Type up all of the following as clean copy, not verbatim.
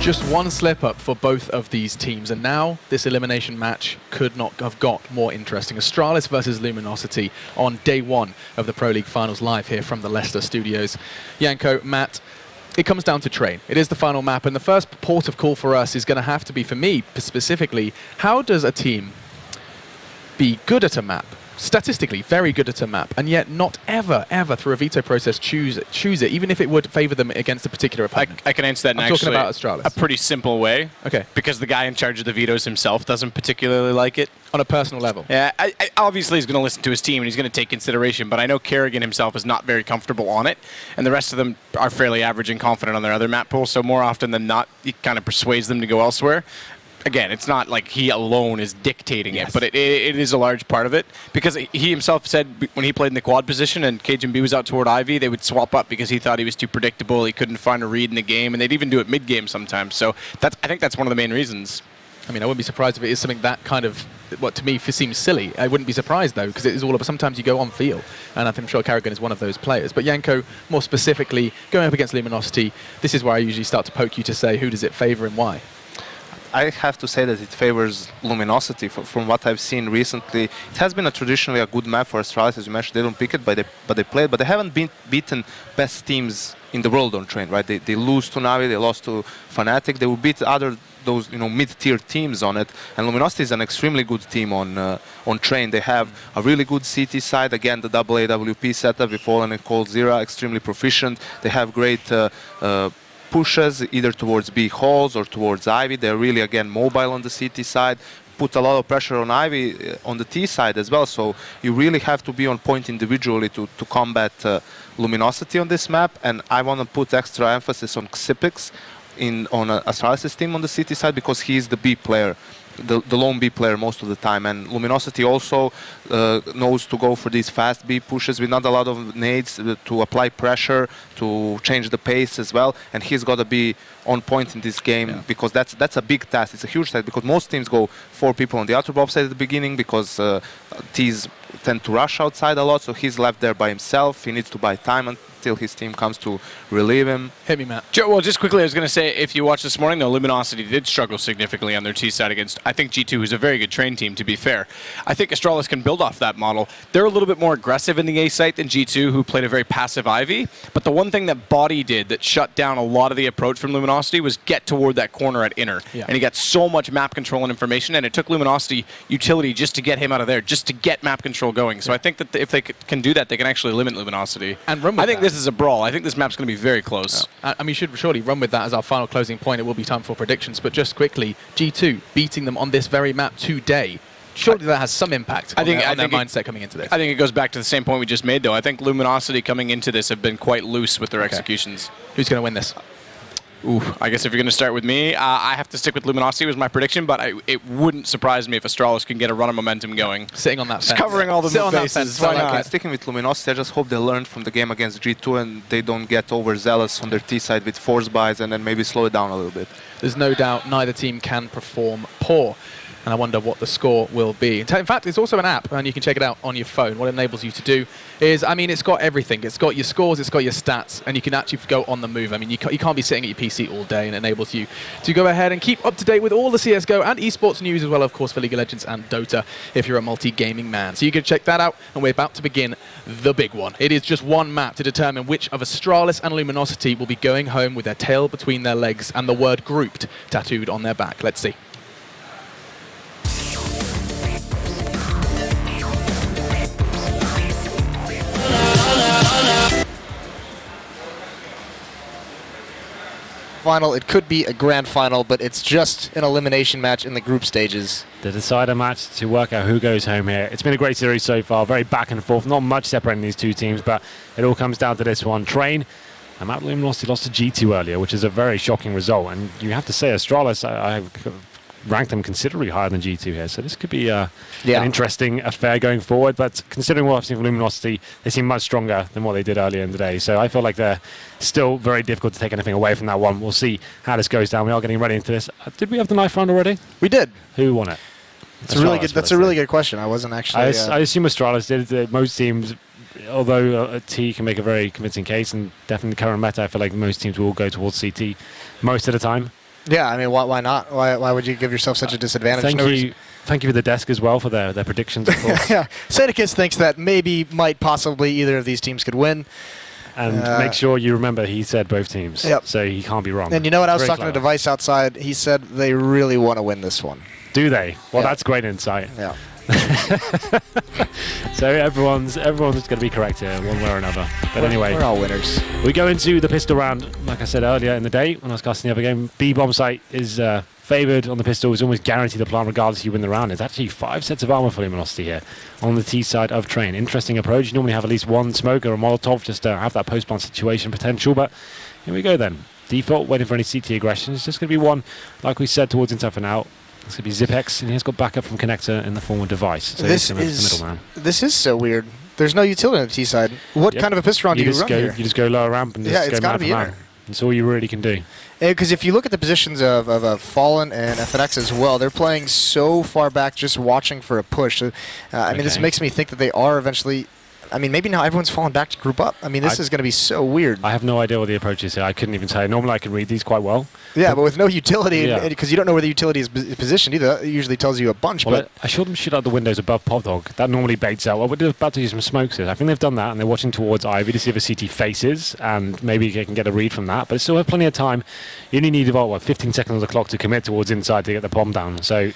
Just one slip-up for both of these teams, and now this elimination match could not have got more interesting. Astralis versus Luminosity on day one of the Pro League Finals, live here from the Leicester studios. Janko, Matt, it comes down to train. It is the final map, and the first port of call for us is going to have to be, for me specifically, how does a team be good at a map, statistically very good at a map, and yet not ever through a veto process choose it, even if it would favor them against a particular opponent? I can answer that in I'm talking about Astralis. A pretty simple way. Okay. Because the guy in charge of the vetoes himself doesn't particularly like it. On a personal level. Yeah, obviously he's going to listen to his team and he's going to take consideration, but I know Kerrigan himself is not very comfortable on it, and the rest of them are fairly average and confident on their other map pools, so more often than not, he kind of persuades them to go elsewhere. Again, it's not like he alone is dictating it, but it is a large part of it. Because he himself said when he played in the quad position and KJB was out toward Ivy, they would swap up because he thought he was too predictable, he couldn't find a read in the game, and they'd even do it mid-game sometimes. So I think that's one of the main reasons. I mean, I wouldn't be surprised if it is something that kind of, what to me seems silly. I wouldn't be surprised, though, because it is all about, sometimes you go on field, and I'm sure Kerrigan is one of those players. But Janko, more specifically, going up against Luminosity, this is where I usually start to poke you to say, who does it favor and why? I have to say that it favors Luminosity from what I've seen recently. It has been traditionally a good map for Astralis, as you mentioned. They don't pick it, but they play it. But they haven't beaten best teams in the world on Train, right? They lose to Navi, they lost to Fnatic. They will beat those mid-tier teams on it. And Luminosity is an extremely good team on Train. They have a really good CT side. Again, the double AWP setup with Fallen and Cold Zera, extremely proficient. They have great pushes either towards B halls or towards Ivy. They're really, again, mobile on the CT side, put a lot of pressure on Ivy on the T side as well. So you really have to be on point individually to combat Luminosity on this map. And I want to put extra emphasis on Xipix on Astralis' team on the CT side, because he's the B player, the lone B player most of the time. And Luminosity also knows to go for these fast B pushes with not a lot of nades to apply pressure, to change the pace as well. And he's got to be on point in this game, because that's a big task. It's a huge task, because most teams go 4 people on the outer bomb side at the beginning, because T's tend to rush outside a lot. So he's left there by himself. He needs to buy time until his team comes to relieve him. Hit me, Matt. Well, just quickly, I was going to say, if you watched this morning, though, Luminosity did struggle significantly on their T side against, I think, G2, who's a very good train team, to be fair. I think Astralis can build off that model. They're a little bit more aggressive in the A site than G2, who played a very passive Ivy. But the one thing that Body did that shut down a lot of the approach from Luminosity was get toward that corner at inner. Yeah. And he got so much map control and information, and it took Luminosity utility just to get him out of there, just to get map control going. So I think that if they can do that, they can actually limit Luminosity. And run with I think this is a brawl. I think this map's going to be very close. I mean, you should surely run with that as our final closing point. It will be time for predictions. But just quickly, G2 beating them on this very map today. Surely that has some impact on their mindset coming into this. I think it goes back to the same point we just made, though. I think Luminosity coming into this have been quite loose with their executions. Who's going to win this? Ooh, I guess if you're going to start with me, I have to stick with Luminosity was my prediction, but it wouldn't surprise me if Astralis can get a run of momentum going. Sitting on that fence. Just covering all the bases. Why not? Sticking with Luminosity, I just hope they learned from the game against G2 and they don't get overzealous on their T side with force buys and then maybe slow it down a little bit. There's no doubt neither team can perform poor. And I wonder what the score will be. In fact, it's also an app, and you can check it out on your phone. What it enables you to do is, I mean, it's got everything. It's got your scores, it's got your stats, and you can actually go on the move. I mean, you can't be sitting at your PC all day, and it enables you to go ahead and keep up to date with all the CSGO and esports news as well, of course, for League of Legends and Dota, if you're a multi-gaming man. So you can check that out, and we're about to begin the big one. It is just one map to determine which of Astralis and Luminosity will be going home with their tail between their legs and the word grouped tattooed on their back. Let's see. Final. It could be a grand final, but it's just an elimination match in the group stages. The decider match to work out who goes home here. It's been a great series so far, very back and forth, not much separating these two teams, but it all comes down to this one. Train, and Mount Luminosity lost to G2 earlier, which is a very shocking result, and you have to say Astralis, I ranked them considerably higher than G2 here, so this could be an interesting affair going forward. But considering what I've seen from Luminosity, they seem much stronger than what they did earlier in the day, so I feel like they're still very difficult to take anything away from that one. We'll see how this goes down. We are getting ready into this. Did we have the knife round already? We did. Who won it? It's a really good. That's a really good question. I wasn't actually. I assume Astralis did. Most teams, although T can make a very convincing case, and definitely the current meta, I feel like most teams will go towards CT most of the time. Yeah, I mean, why not? Why would you give yourself such a disadvantage? Thank No you. reason. Thank you for the desk as well for their predictions, of course. Yeah, Sadicus thinks that might possibly either of these teams could win. And make sure you remember he said both teams. Yep. So he can't be wrong. And you know what? I was Very talking to clever. Device outside. He said they really want to win this one. Do they? Well, Yeah. that's great insight. Yeah. So everyone's going to be correct here, one way or another. But anyway, We're all winners. we go into the pistol round. Like I said earlier in the day when I was casting the other game, B-bomb site is favoured on the pistol. It's almost guaranteed the plant regardless if you win the round. It's actually 5 sets of armor for Luminosity here on the T side of Train. Interesting approach. You normally have at least one smoke or a Molotov just to have that post-plant situation potential. But here we go then. Default, waiting for any CT aggression. It's just going to be one, like we said, towards inside for now. It's going to be Zipex, and he's got backup from Connector in the form of Device. So This he's the middleman. is so weird. There's no utility on the T side. What Yep. kind of a pistol round do you just run go, here? You just go lower ramp and just Yeah, it's go gotta man be for in man. there. That's all you really can do. Because if you look at the positions of Fallen and FNX as well, they're playing so far back just watching for a push. So, I mean, this Okay. makes me think that they are eventually... I mean, maybe now everyone's falling back to group up. I mean, this is going to be so weird. I have no idea what the approach is here. I couldn't even say. Normally I can read these quite well. Yeah, but with no utility, Yeah. because you don't know where the utility is positioned either. It usually tells you a bunch. Well, But I showed them shoot out the windows above Pop Dog. That normally baits out. Well, we're about to use some smokes here. I think they've done that, and they're watching towards Ivy to see if a CT faces, and maybe they can get a read from that. But still have plenty of time. You only need about 15 seconds on the clock to commit towards inside to get the bomb down. So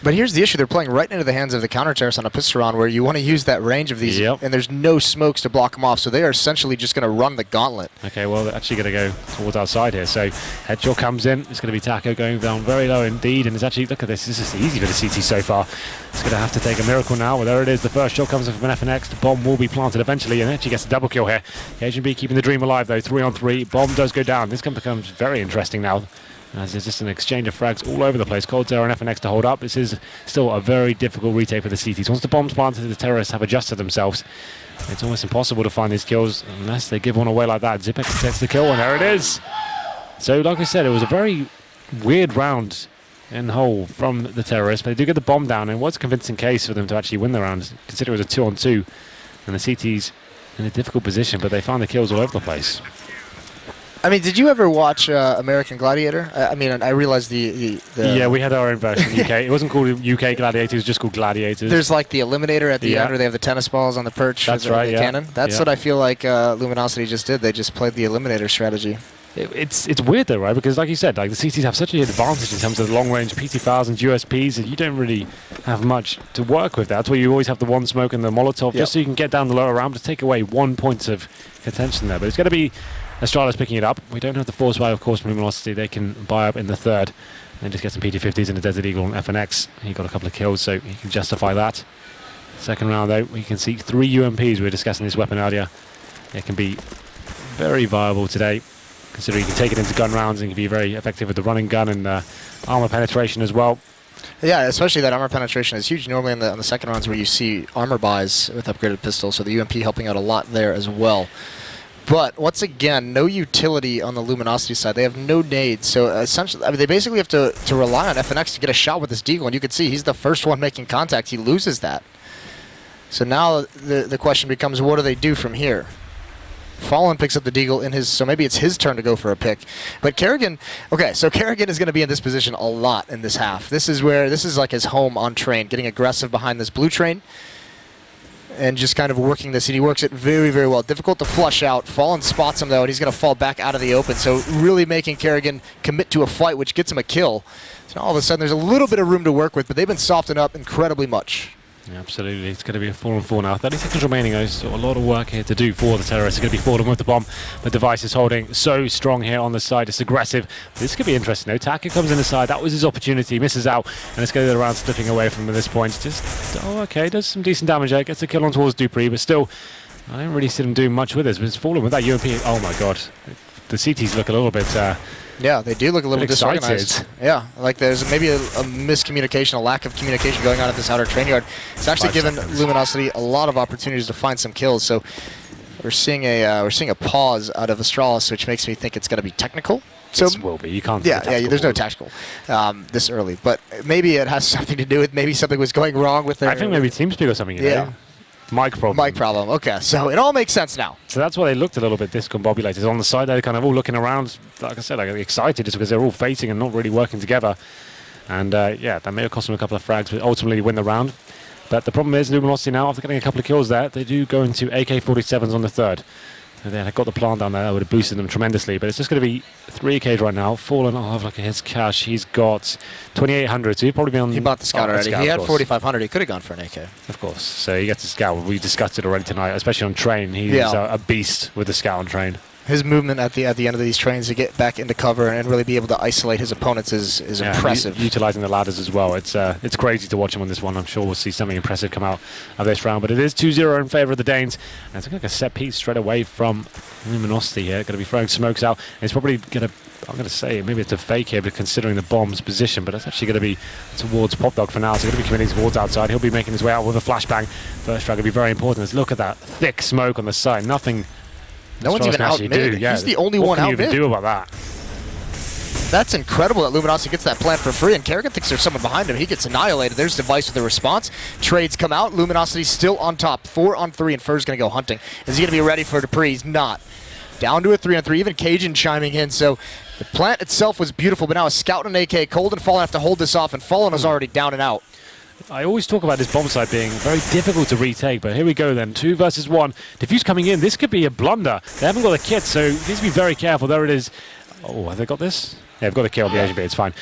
But here's the issue. They're playing right into the hands of the counter terrorists on a pistol round where you want to use that range of these, Yep. and there's no smokes to block them off. So they are essentially just going to run the gauntlet. okay, well, they're actually going to go towards outside here. So headshot comes in. It's going to be Taco going down very low indeed. And it's actually, look at this. This is easy for the CT so far. It's going to have to take a miracle now. Well, there it is. The first shot comes in from an FNX. The bomb will be planted eventually, and actually gets a double kill here. Agent B keeping the dream alive, though. 3 on 3. Bomb does go down. This becomes very interesting now, as there's just an exchange of frags all over the place. Cold Terror and FNX to hold up. This is still a very difficult retake for the CTs. Once the bomb's planted, the terrorists have adjusted themselves. It's almost impossible to find these kills unless they give one away like that. Zipex gets the kill, and there it is. So, like I said, it was a very weird round in whole from the terrorists, but they do get the bomb down, and it was a convincing case for them to actually win the round, considering it was a 2-on-2, and the CTs in a difficult position, but they found the kills all over the place. I mean, did you ever watch American Gladiator? I mean, I realize the Yeah, we had our own version in UK. It wasn't called UK Gladiators, it was just called Gladiators. There's like the Eliminator at the Yeah. end where they have the tennis balls on the perch. That's with the right, yeah. cannon. That's Yeah. what I feel like Luminosity just did. They just played the Eliminator strategy. It's weird though, right? Because like you said, like the CTs have such an advantage in terms of the long range PT-1000s, USPs, and you don't really have much to work with. That's where you always have the one smoke and the Molotov, Yep. just so you can get down the lower ramp to take away 1 point of contention there. But it's going to be Astralis picking it up. We don't have the force buy, of course, from Luminosity. They can buy up in the third and just get some PT-50s and a Desert Eagle and FNX. He got a couple of kills, so he can justify that. Second round, though, we can see 3 UMPs. We were discussing this weapon earlier. It can be very viable today, considering you can take it into gun rounds and can be very effective with the running gun and armor penetration as well. Yeah, especially that armor penetration is huge. Normally on the second rounds where you see armor buys with upgraded pistols, so the UMP helping out a lot there as well. But once again, no utility on the Luminosity side. They have no nades, so essentially, I mean, they basically have to rely on FNX to get a shot with this deagle, and you can see he's the first one making contact. He loses that. So now the question becomes, what do they do from here? Fallen picks up the deagle in his, so maybe it's his turn to go for a pick. But Kerrigan, okay, so Kerrigan is going to be in this position a lot in this half. This is like his home on train, getting aggressive behind this blue train and just kind of working this. And he works it very, very well. Difficult to flush out. Fallen spots him, though, and he's going to fall back out of the open. So really making Kerrigan commit to a fight, which gets him a kill. So all of a sudden, there's a little bit of room to work with, but they've been softened up incredibly much. Yeah, absolutely. It's going to be a 4-on-4 now. 30 seconds remaining, though, so a lot of work here to do for the terrorists. It's going to be forward with the bomb. The Device is holding so strong here on the side. It's aggressive. But this could be interesting, though. Taka comes in the side. That was his opportunity. Misses out. And let's go around slipping away from him at this point. Just, okay, does some decent damage there. Gets a kill on towards Dupree, but still, I don't really see him doing much with this. But it's falling with that UMP. Oh, my God. The CTs look a little bit... Yeah, they do look a little bit excited. disorganized. Yeah, like there's maybe a miscommunication, a lack of communication going on at this outer train yard. It's actually given Luminosity a lot of opportunities to find some kills. So we're seeing a pause out of Astralis, which makes me think it's going to be technical. So it will be. You can't. Yeah, there's no tactical this early, but maybe it has something to do with maybe something was going wrong with their. I think maybe TeamSpeak or something. You know? Mic problem. Mic problem. Okay, so it all makes sense now. So that's why they looked a little bit discombobulated. On the side, they're kind of all looking around, like I said, like excited just because they're all facing and not really working together. And yeah, that may have cost them a couple of frags, but ultimately win the round. But the problem is, Luminosity now, after getting a couple of kills there, they do go into AK-47s on the third. They've got the plant down there, that would have boosted them tremendously, but it's just going to be 3 AKs right now. Fallen, look at his cash. He's got 2,800, so he'd probably be on... He bought the scout already. He had 4,500. He could have gone for an AK. Of course. So he gets the scout. We discussed it already tonight, especially on train. He's a beast with the scout on train. His movement at the end of these trains to get back into cover and really be able to isolate his opponents is impressive. Utilizing the ladders as well. It's crazy to watch him on this one. I'm sure we'll see something impressive come out of this round. But it is 2-0 in favor of the Danes. And it's like a set piece straight away from Luminosity here. Going to be throwing smokes out. And it's probably going to, I'm going to say, maybe it's a fake here, but considering the bomb's position. But it's actually going to be towards Pop Dog for now. So going to be committing towards outside. He'll be making his way out with a flashbang. First frag will be very important. Let's look at that thick smoke on the side. Nothing. No one's even out mid. Yeah, he's the only one out mid. What can you even do about that? That's incredible that Luminosity gets that plant for free, and Kerrigan thinks there's someone behind him. He gets annihilated. There's Device with a response. Trades come out. Luminosity's still on top. 4-on-3, and Fur's going to go hunting. Is he going to be ready for Dupree? He's not. Down to a 3-on-3. Even Cajun chiming in. So the plant itself was beautiful, but now a scout and an AK. Cold and Fallen have to hold this off, and Fallen is already down and out. I always talk about this bomb site being very difficult to retake, but here we go then. 2 versus 1. Diffuse coming in. This could be a blunder. They haven't got the kit, so you need to be very careful. There it is. Oh, have they got this? Yeah, they've got the kill. The Asian bit. It's fine.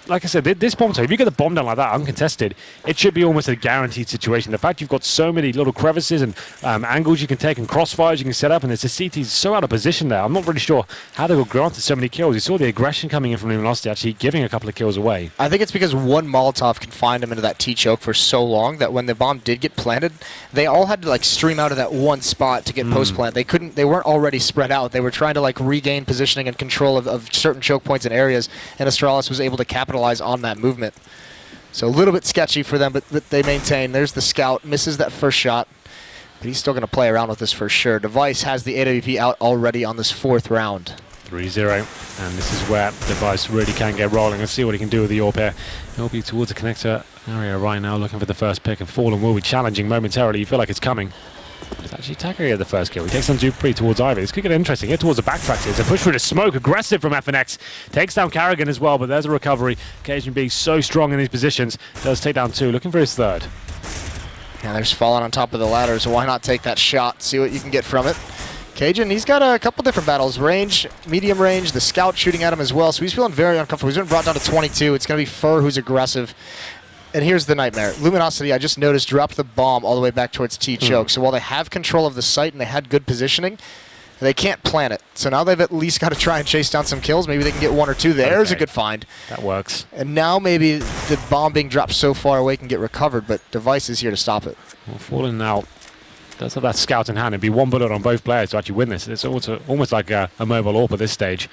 Like I said, this bomb site, if you get the bomb down like that, uncontested, it should be almost a guaranteed situation. The fact you've got so many little crevices and angles you can take and crossfires you can set up, and it's the CT's so out of position there. I'm not really sure how they were granted so many kills. You saw the aggression coming in from Luminosity, actually giving a couple of kills away. I think it's because one Molotov confined them into that T-choke for so long that when the bomb did get planted, they all had to like stream out of that one spot to get post-plant. They weren't already spread out. They were trying to like regain positioning and control of certain choke points and areas, and Astralis was able to capitalize on that movement. So a little bit sketchy for them, but they maintain. There's the scout, misses that first shot, but he's still going to play around with this for sure. Device has the AWP out already on this 4th round. 3-0, and this is where Device really can get rolling. Let's see what he can do with the AWP here. He'll be towards the connector area right now, looking for the first pick, and Fallen will be challenging momentarily. You feel like it's coming. It's actually Takari at the first kill. He takes on Dupree towards Ivy. This could get interesting. Here towards the backtrack here. It's a push through the smoke. Aggressive from FNX. Takes down Carrigan as well, but there's a recovery. Cajun being so strong in these positions. Does take down 2. Looking for his 3rd. Yeah, there's Fallen on top of the ladder, so why not take that shot? See what you can get from it. Cajun, he's got a couple different battles. Range, medium range, the scout shooting at him as well, so he's feeling very uncomfortable. He's been brought down to 22. It's going to be Fur who's aggressive. And here's the nightmare. Luminosity, I just noticed, dropped the bomb all the way back towards T-choke. So while they have control of the site and they had good positioning, they can't plant it. So now they've at least got to try and chase down some kills. Maybe they can get 1 or 2. There's a good find. That works. And now maybe the bomb being dropped so far away can get recovered, but Device is here to stop it. Well, Fallen now does have that scout in hand. It'd be 1 bullet on both players to actually win this. It's almost like a mobile AWP at this stage.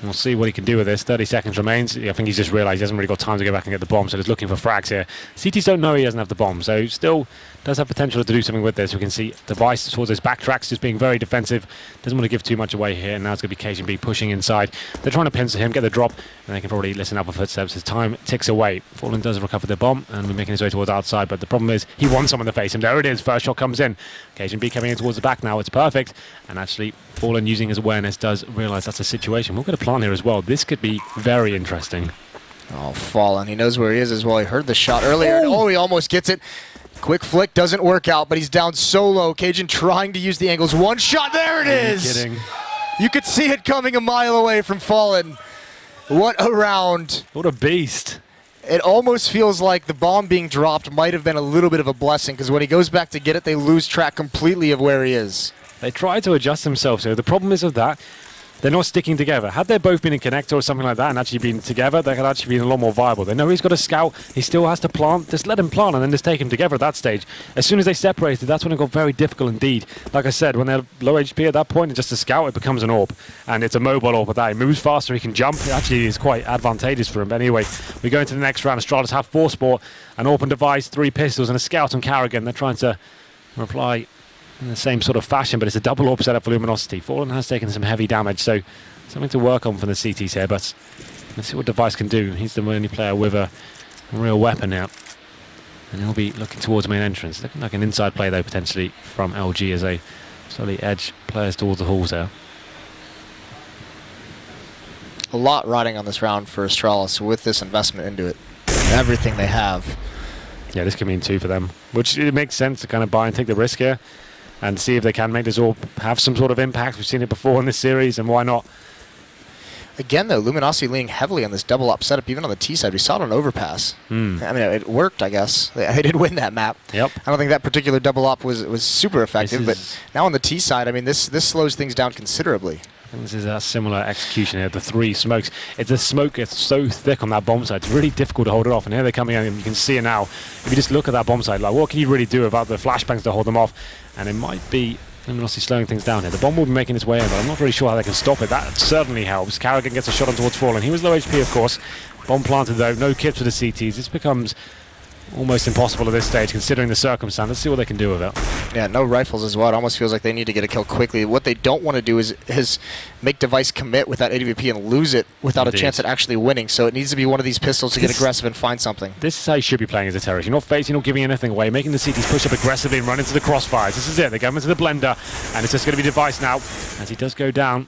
We'll see what he can do with this. 30 seconds remains. I think he's just realised he hasn't really got time to go back and get the bomb, so he's looking for frags here. CTs don't know he doesn't have the bomb, so still does have potential to do something with this. We can see Device towards his backtracks, just being very defensive. Doesn't want to give too much away here. Now it's going to be Cajun B pushing inside. They're trying to pencil him, get the drop, and they can probably listen up for footsteps as time ticks away. Fallen does recover the bomb, and we're making his way towards outside, but the problem is he wants someone to face him. There it is. First shot comes in. Cajun B coming in towards the back now. It's perfect, and actually Fallen, using his awareness, does realise that's a situation. We'll get a plant here as well. This could be very interesting. Oh, Fallen. He knows where he is as well. He heard the shot earlier. And he almost gets it. Quick flick doesn't work out, but he's down solo. Cajun trying to use the angles. One shot. There it is. Are you kidding? You could see it coming a mile away from Fallen. What a round. What a beast. It almost feels like the bomb being dropped might have been a little bit of a blessing, because when he goes back to get it, they lose track completely of where he is. They try to adjust themselves here. The problem is with that, they're not sticking together. Had they both been in connector or something like that and actually been together, they could actually be a lot more viable. They know he's got a scout. He still has to plant. Just let him plant and then just take him together at that stage. As soon as they separated, that's when it got very difficult indeed. Like I said, when they're low HP at that point, it's just a scout, it becomes an AWP. And it's a mobile AWP at that. He moves faster, he can jump. It actually is quite advantageous for him. But anyway, we go into the next round. Astralis have 4 sport, an open device, 3 pistols, and a scout on Carrigan. They're trying to reply in the same sort of fashion, but it's a double AWP setup for Luminosity. Fallen has taken some heavy damage, so something to work on from the CTs here, but let's see what Device can do. He's the only player with a real weapon now. And he'll be looking towards main entrance. Looking like an inside play, though, potentially from LG as they slowly edge players towards the halls there. A lot riding on this round for Astralis with this investment into it. Everything they have. Yeah, this could mean 2 for them, which it makes sense to kind of buy and take the risk here and see if they can make this all have some sort of impact. We've seen it before in this series, and why not? Again, though, Luminosity leaning heavily on this double up setup, even on the T side. We saw it on Overpass. I mean, it worked, I guess. They did win that map. Yep. I don't think that particular double up was super effective, but now on the T side, I mean, this slows things down considerably. I think this is a similar execution here. The 3 smokes. The smoke gets so thick on that bomb side. It's really difficult to hold it off. And here they're coming in, and you can see it now. If you just look at that bomb side, like, what can you really do about the flashbangs to hold them off? And it might be Luminosity slowing things down here. The bomb will be making its way in, but I'm not really sure how they can stop it. That certainly helps. Carrigan gets a shot on towards Fallen. He was low HP, of course. Bomb planted, though. No kits for the CTs. This becomes almost impossible at this stage, considering the circumstance. Let's see what they can do with it. Yeah, no rifles as well. It almost feels like they need to get a kill quickly. What they don't want to do is make Device commit with that AWP and lose it without a chance at actually winning. So it needs to be one of these pistols to get aggressive and find something. This is how you should be playing as a terrorist. You're not facing or giving anything away, making the CTs push up aggressively and run into the crossfires. This is it. They go into the blender, and it's just going to be Device now as he does go down.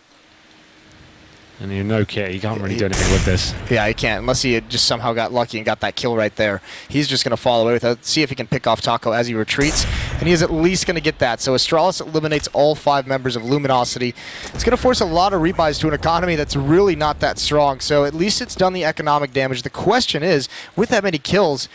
And you no kit, he can't really do anything with this. Yeah, he can't, unless he had just somehow got lucky and got that kill right there. He's just going to fall away with it. See if he can pick off Taco as he retreats, and he is at least going to get that. So Astralis eliminates all 5 members of Luminosity. It's going to force a lot of rebuys to an economy that's really not that strong, so at least it's done the economic damage. The question is, with that many kills,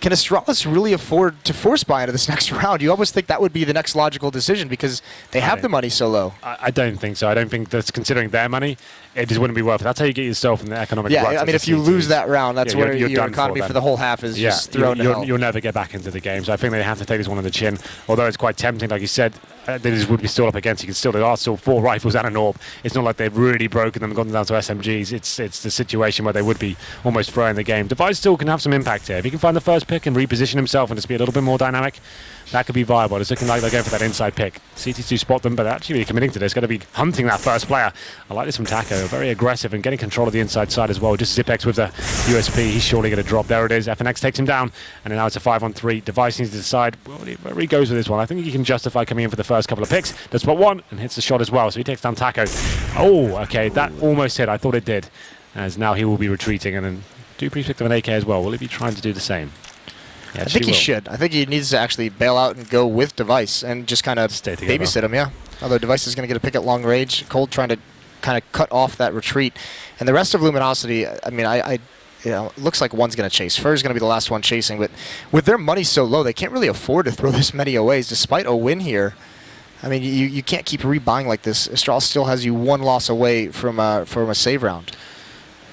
can Astralis really afford to force buy into this next round? You almost think that would be the next logical decision because they have the money so low. I don't think so. I don't think that's considering their money. It just wouldn't be worth it. That's how you get yourself in the economic rut. Yeah, I mean, if you lose that round, that's where your economy for the whole half is just thrown to hell. You'll never get back into the game. So I think they have to take this one on the chin. Although it's quite tempting, like you said, they just would be still up against. There are still 4 rifles and an AWP. It's not like they've really broken them and gone down to SMGs. It's the situation where they would be almost throwing the game. Device still can have some impact here. If he can find the first pick and reposition himself and just be a little bit more dynamic, that could be viable. It's looking like they're going for that inside pick. CT2 spot them, but actually really committing to this. Going to be hunting that first player. I like this from Taco. Very aggressive and getting control of the inside side as well. Just Zipex with the USP. He's surely going to drop. There it is. FNX takes him down, and now it's a 5-on-3. Device needs to decide where he goes with this one. I think he can justify coming in for the first couple of picks. Does spot 1 and hits the shot as well. So he takes down Taco. Oh, okay. That almost hit. I thought it did. As now he will be retreating, and then Dupree picked up an AK as well. Will he be trying to do the same? Yeah, I think he should. I think he needs to actually bail out and go with Device and just kind of babysit him, yeah. Although Device is going to get a pick at long range. Cold trying to kind of cut off that retreat. And the rest of Luminosity, I mean, it looks like one's going to chase. Fur's going to be the last one chasing, but with their money so low, they can't really afford to throw this many away despite a win here. I mean, you can't keep rebuying like this. Astralis still has you 1 loss away from a save round.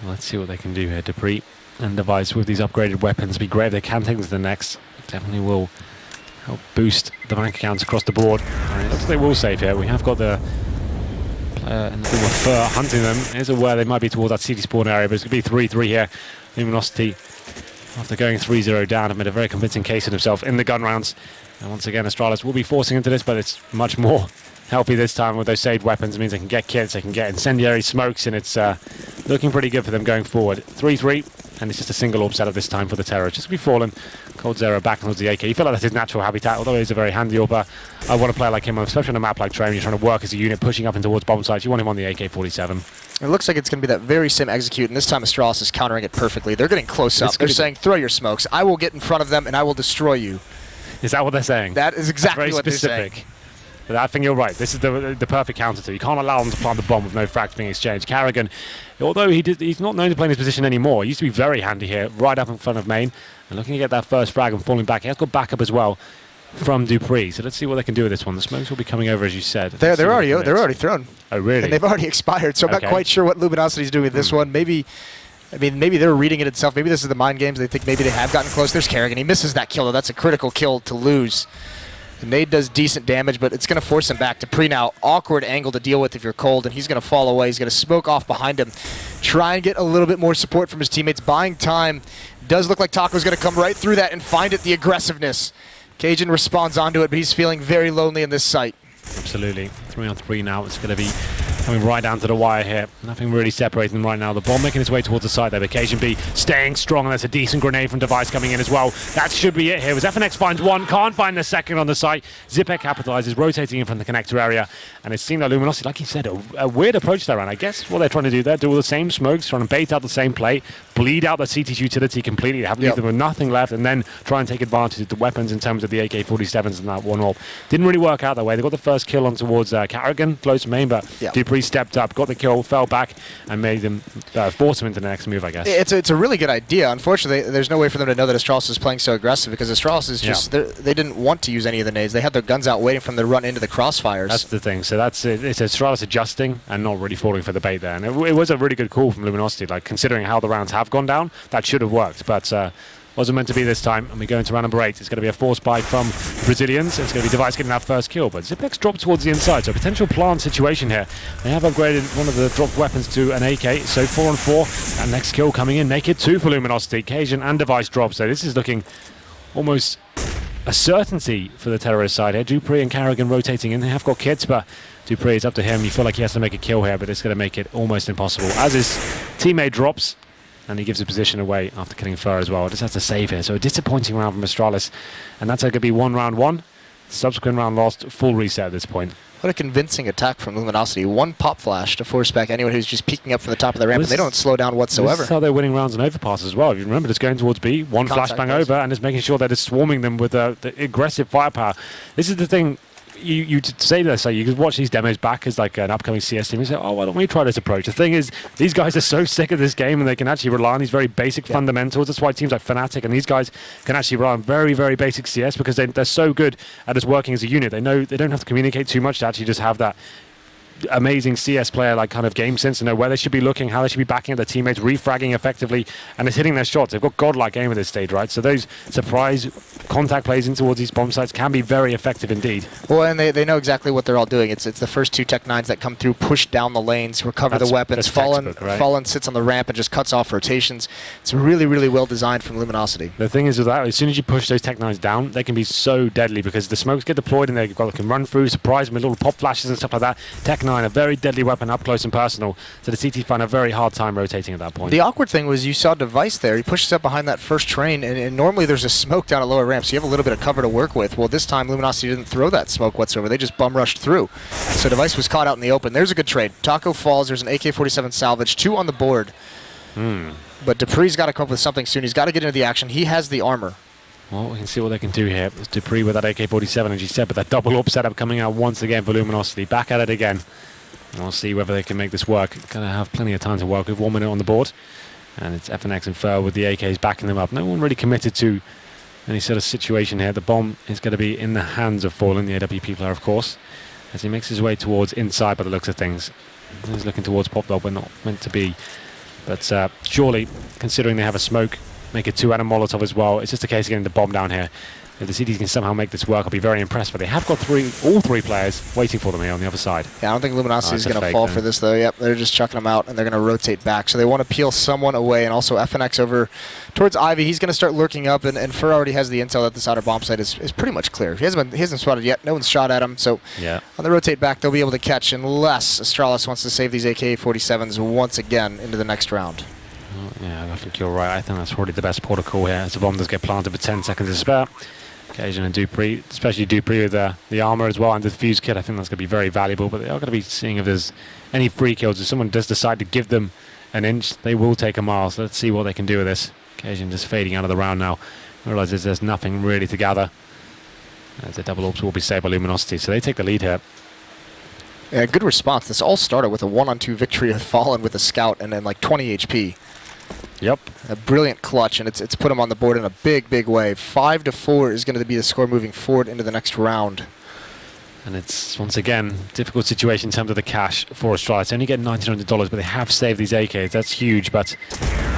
Well, let's see what they can do here. Dupree and Device with these upgraded weapons. Be great if they can take them to the next. Definitely will help boost the bank accounts across the board. And it looks like they will save here. We have got the player in the form of Fur hunting them. Here's where they might be towards that city spawn area, but it's going to be 3-3 here. Luminosity, after going 3-0 down, have made a very convincing case of himself in the gun rounds. And once again, Astralis will be forcing into this, but it's much more healthy this time with those saved weapons. It means they can get kits, they can get incendiary smokes, and it's looking pretty good for them going forward. 3-3. And it's just a single AWP setup this time for the Terrorists. Just to be fallen. Cold Zero back towards the AK. You feel like that's his natural habitat, although he's a very handy AWPer. I want to play like him, especially on a map like Train. You're trying to work as a unit, pushing up and towards bomb sites. You want him on the AK-47. It looks like it's going to be that very same execute, and this time Astralis is countering it perfectly. They're getting close up. They're saying, throw your smokes. I will get in front of them, and I will destroy you. Is that what they're saying? That is exactly what they're saying. But I think you're right. This is the perfect counter to. You can't allow them to plant the bomb with no frags being exchanged. Carrigan, although he's not known to play in his position anymore, he used to be very handy here, right up in front of main, and looking to get that first frag and falling back. He has got backup as well from Dupree. So let's see what they can do with this one. The smokes will be coming over, as you said. They're already thrown. Oh, really? And they've already expired. So I'm not quite sure what Luminosity is doing with this one. Maybe they're reading it itself. Maybe this is the mind games. They think maybe they have gotten close. There's Carrigan. He misses that kill, though. That's a critical kill to lose. The nade does decent damage, but it's going to force him back. Dupree now, awkward angle to deal with if you're cold, and he's going to fall away. He's going to smoke off behind him. Try and get a little bit more support from his teammates. Buying time. Does look like Taco's going to come right through that and find it, the aggressiveness. Cajun responds onto it, but he's feeling very lonely in this site. Absolutely. 3-on-3 now. It's going to be coming right down to the wire here. Nothing really separating them right now. The bomb making its way towards the side there. Occasion B staying strong, and there's a decent grenade from Device coming in as well. That should be it here. As FNX finds one, can't find the second on the site. Zipek capitalizes, rotating in from the connector area, and it's seemed like Luminosity, like you said, a weird approach there. And I guess what they're trying to do there, do all the same smokes, trying to bait out the same play, bleed out the CT's utility completely, have leave them with nothing left, and then try and take advantage of the weapons in terms of the AK-47s and that one-all. Didn't really work out that way. They got the first kill on towards Carrigan, close to main, but Dupree stepped up, got the kill, fell back, and made them force him into the next move, I guess. It's a really good idea. Unfortunately, there's no way for them to know that Astralis is playing so aggressive, because Astralis is just, they didn't want to use any of the nades. They had their guns out waiting for them to run into the crossfires. That's the thing. So that's it. It's Astralis adjusting and not really falling for the bait there. And it was a really good call from Luminosity. Like, considering how the rounds have gone down, that should have worked. But wasn't meant to be this time. And we go into round number 8. It's going to be a force buy from the Brazilians. It's going to be Device getting that first kill. But Zipek's dropped towards the inside. So a potential plant situation here. They have upgraded one of the dropped weapons to an AK. So 4 on 4. And next kill coming in. Naked 2 for Luminosity. Cajun and Device drop. So this is looking almost a certainty for the terrorist side here. Dupree and Carrigan rotating in. They have got kits, but Dupree, it's up to him. You feel like he has to make a kill here, but it's going to make it almost impossible. As his teammate drops, and he gives the position away after killing Fur as well. Just has to save here. So a disappointing round from Astralis, and that's going to be round 1. Subsequent round lost, full reset at this point. What a convincing attack from Luminosity. One pop flash to force back anyone who's just peeking up from the top of the ramp, and they don't slow down whatsoever. This is how they're winning rounds on overpass as well. If you remember, just going towards B, one flashbang over, and just making sure they're just swarming them with the aggressive firepower. This is the thing. You say this, so you could watch these demos back as like an upcoming CS team and say, oh, why don't we try this approach? The thing is, these guys are so sick of this game, and they can actually rely on these very basic fundamentals. That's why teams like Fnatic and these guys can actually rely on very, very basic CS, because they're so good at just working as a unit. They know they don't have to communicate too much to actually just have that amazing CS player like kind of game sense to know where they should be looking, how they should be backing up their teammates, refragging effectively, and it's hitting their shots. They've got godlike aim at this stage, right? So those surprise contact plays in towards these bomb sites can be very effective indeed. Well, and they know exactly what they're all doing. It's the first 2 Tech 9s that come through, push down the lanes, recover the weapons. Fallen sits on the ramp and just cuts off rotations. It's really, really well designed from Luminosity. The thing is with that, as soon as you push those Tech 9s down, they can be so deadly, because the smokes get deployed and they can run through, surprise them with little pop flashes and stuff like that. Tech 9, a very deadly weapon up close and personal, so the CT find a very hard time rotating at that point. The awkward thing was you saw Device there. He pushes up behind that first train, and normally there's a smoke down at lower ramp, so you have a little bit of cover to work with. Well, this time Luminosity didn't throw that smoke whatsoever. They just bum rushed through. So Device was caught out in the open. There's a good trade. Taco falls. There's an AK-47 salvage. 2 on the board. But Dupree's got to come up with something soon. He's got to get into the action. He has the armor. Well, we can see what they can do here. It's Dupree with that AK-47, as you said, but that double up setup coming out once again for Luminosity. Back at it again. And we'll see whether they can make this work. Going to have plenty of time to work with. 1 minute on the board. And it's FNX and Fur with the AKs backing them up. No one really committed to any sort of situation here. The bomb is going to be in the hands of Fallen, the AWP player, of course, as he makes his way towards inside by the looks of things. He's looking towards Pop Dog, but not meant to be. But surely, considering they have a smoke, make it 2 and a Molotov as well. It's just a case of getting the bomb down here. If the CTs can somehow make this work, I'll be very impressed. But they have got all three players waiting for them here on the other side. Yeah, I don't think Luminosity is going to fall for this, though. Yep, they're just chucking them out, and they're going to rotate back. So they want to peel someone away, and also FNX over towards Ivy. He's going to start lurking up, and Fur already has the intel that this outer bomb site is pretty much clear. He hasn't spotted yet. No one's shot at him. So on the rotate back, they'll be able to catch, unless Astralis wants to save these AK-47s once again into the next round. Yeah, I think you're right. I think that's probably the best protocol here, as the bomb does get planted with 10 seconds to spare. Occasion and Dupree, especially Dupree with the armor as well and the fuse kit, I think that's going to be very valuable. But they are going to be seeing if there's any free kills. If someone does decide to give them an inch, they will take a mile. So let's see what they can do with this. Occasion just fading out of the round now. Realizes there's nothing really to gather. As the double orbs will be saved by Luminosity, so they take the lead here. Yeah, good response. This all started with a 1-on-2 victory of Fallen with a scout and then like 20 HP. Yep. A brilliant clutch, and it's put him on the board in a big, big way. 5-4 is going to be the score moving forward into the next round. And it's, once again, difficult situation in terms of the cash for Astralis. Only getting $1,900, but they have saved these AKs. That's huge, but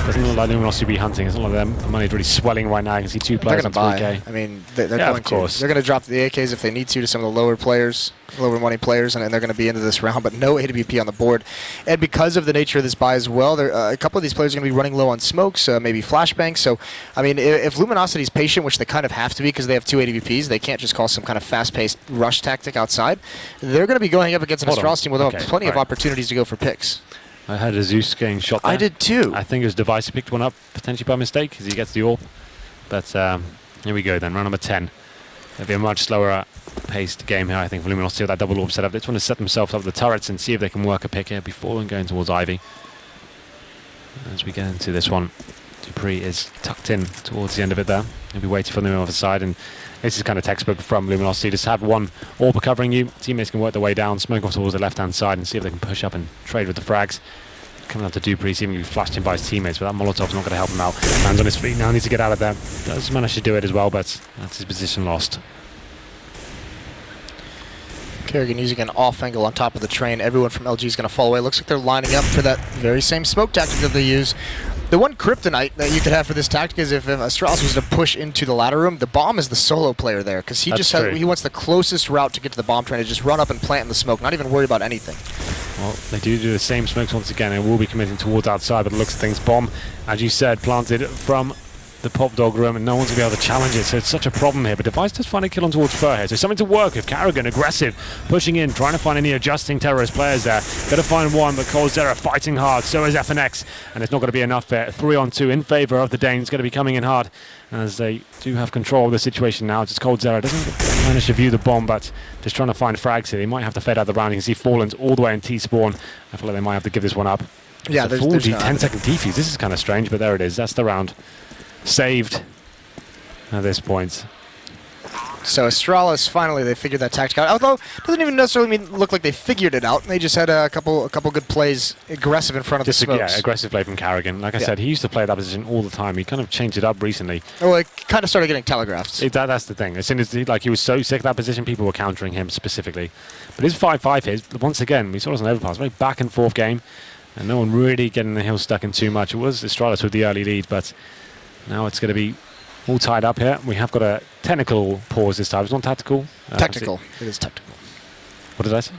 Doesn't look like Luminosity be hunting. It's not like their money's really swelling right now. I can see 2 They're players going on to buy. 3K. I mean, they're Yeah, going of course. to. They're going to drop the AKs if they need to some of the lower players, lower money players, and they're going to be into this round, but no AWP on the board. And because of the nature of this buy as well, a couple of these players are going to be running low on smokes, maybe flashbangs. So, I mean, if Luminosity's patient, which they kind of have to be because they have 2 AWPs, they can't just call some kind of fast-paced rush tactic outside. They're going to be going up against an Astralis team with plenty of opportunities to go for picks. I heard a Zeus getting shot there. I did too. I think it was Device who picked one up, potentially by mistake, as he gets the AWP. But here we go then, round number 10. It'll be a much slower paced game here, I think, for Luminosity with that double AWP setup. They just want to set themselves up with the turrets and see if they can work a pick here before and going towards Ivy. As we get into this one, Dupree is tucked in towards the end of it there. He'll be waiting for them on the other side, and this is kind of textbook from Luminosity. Just have one AWP covering you. Teammates can work their way down, smoke off towards the left-hand side and see if they can push up and trade with the frags. Coming out to Dupree, seemingly flashed in by his teammates, but that Molotov's not going to help him out. Hands on his feet now, needs to get out of there. Does manage to do it as well, but that's his position lost. Kerrigan using an off angle on top of the train. Everyone from LG is going to fall away. Looks like they're lining up for that very same smoke tactic that they use. The one kryptonite that you could have for this tactic is if Astralis was to push into the ladder room, the bomb is the solo player there, because he he wants the closest route to get to the bomb train to just run up and plant in the smoke, not even worry about anything. Well, they do the same smokes once again, and will be committing towards outside, but it looks at things. Bomb, as you said, planted from the pop dog room, and no one's going to be able to challenge it, so it's such a problem here. But Device does find a kill on towards Fur here, so something to work with. Kerrigan aggressive, pushing in, trying to find any adjusting terrorist players there. Got to find one, but coldzera fighting hard, so is FNX, and it's not going to be enough there. 3-on-2 in favour of the Danes, going to be coming in hard, as they do have control of the situation now. Just coldzera doesn't manage to view the bomb, but just trying to find frags here. They might have to fade out the round. You can see Fallen's all the way in T-spawn. I feel like they might have to give this one up. Yeah, there's 10-second defuse. This is kind of strange, but there it is. That's the round. Saved at this point. So Astralis, finally, they figured that tactic out. Although, it doesn't even necessarily look like they figured it out. They just had a couple good plays, aggressive in front of the smokes. Yeah, aggressive play from Kerrigan. Like I said, he used to play that position all the time. He kind of changed it up recently. Well, it kind of started getting telegraphed. That's the thing. As soon as he was so sick of that position, people were countering him specifically. But his 5-5 here, once again, we saw it as an overpass. Very back and forth game, and no one really getting the hill stuck in too much. It was Astralis with the early lead, but now it's going to be all tied up here. We have got a technical pause this time. It's not tactical. Technical. It is technical. What did I say?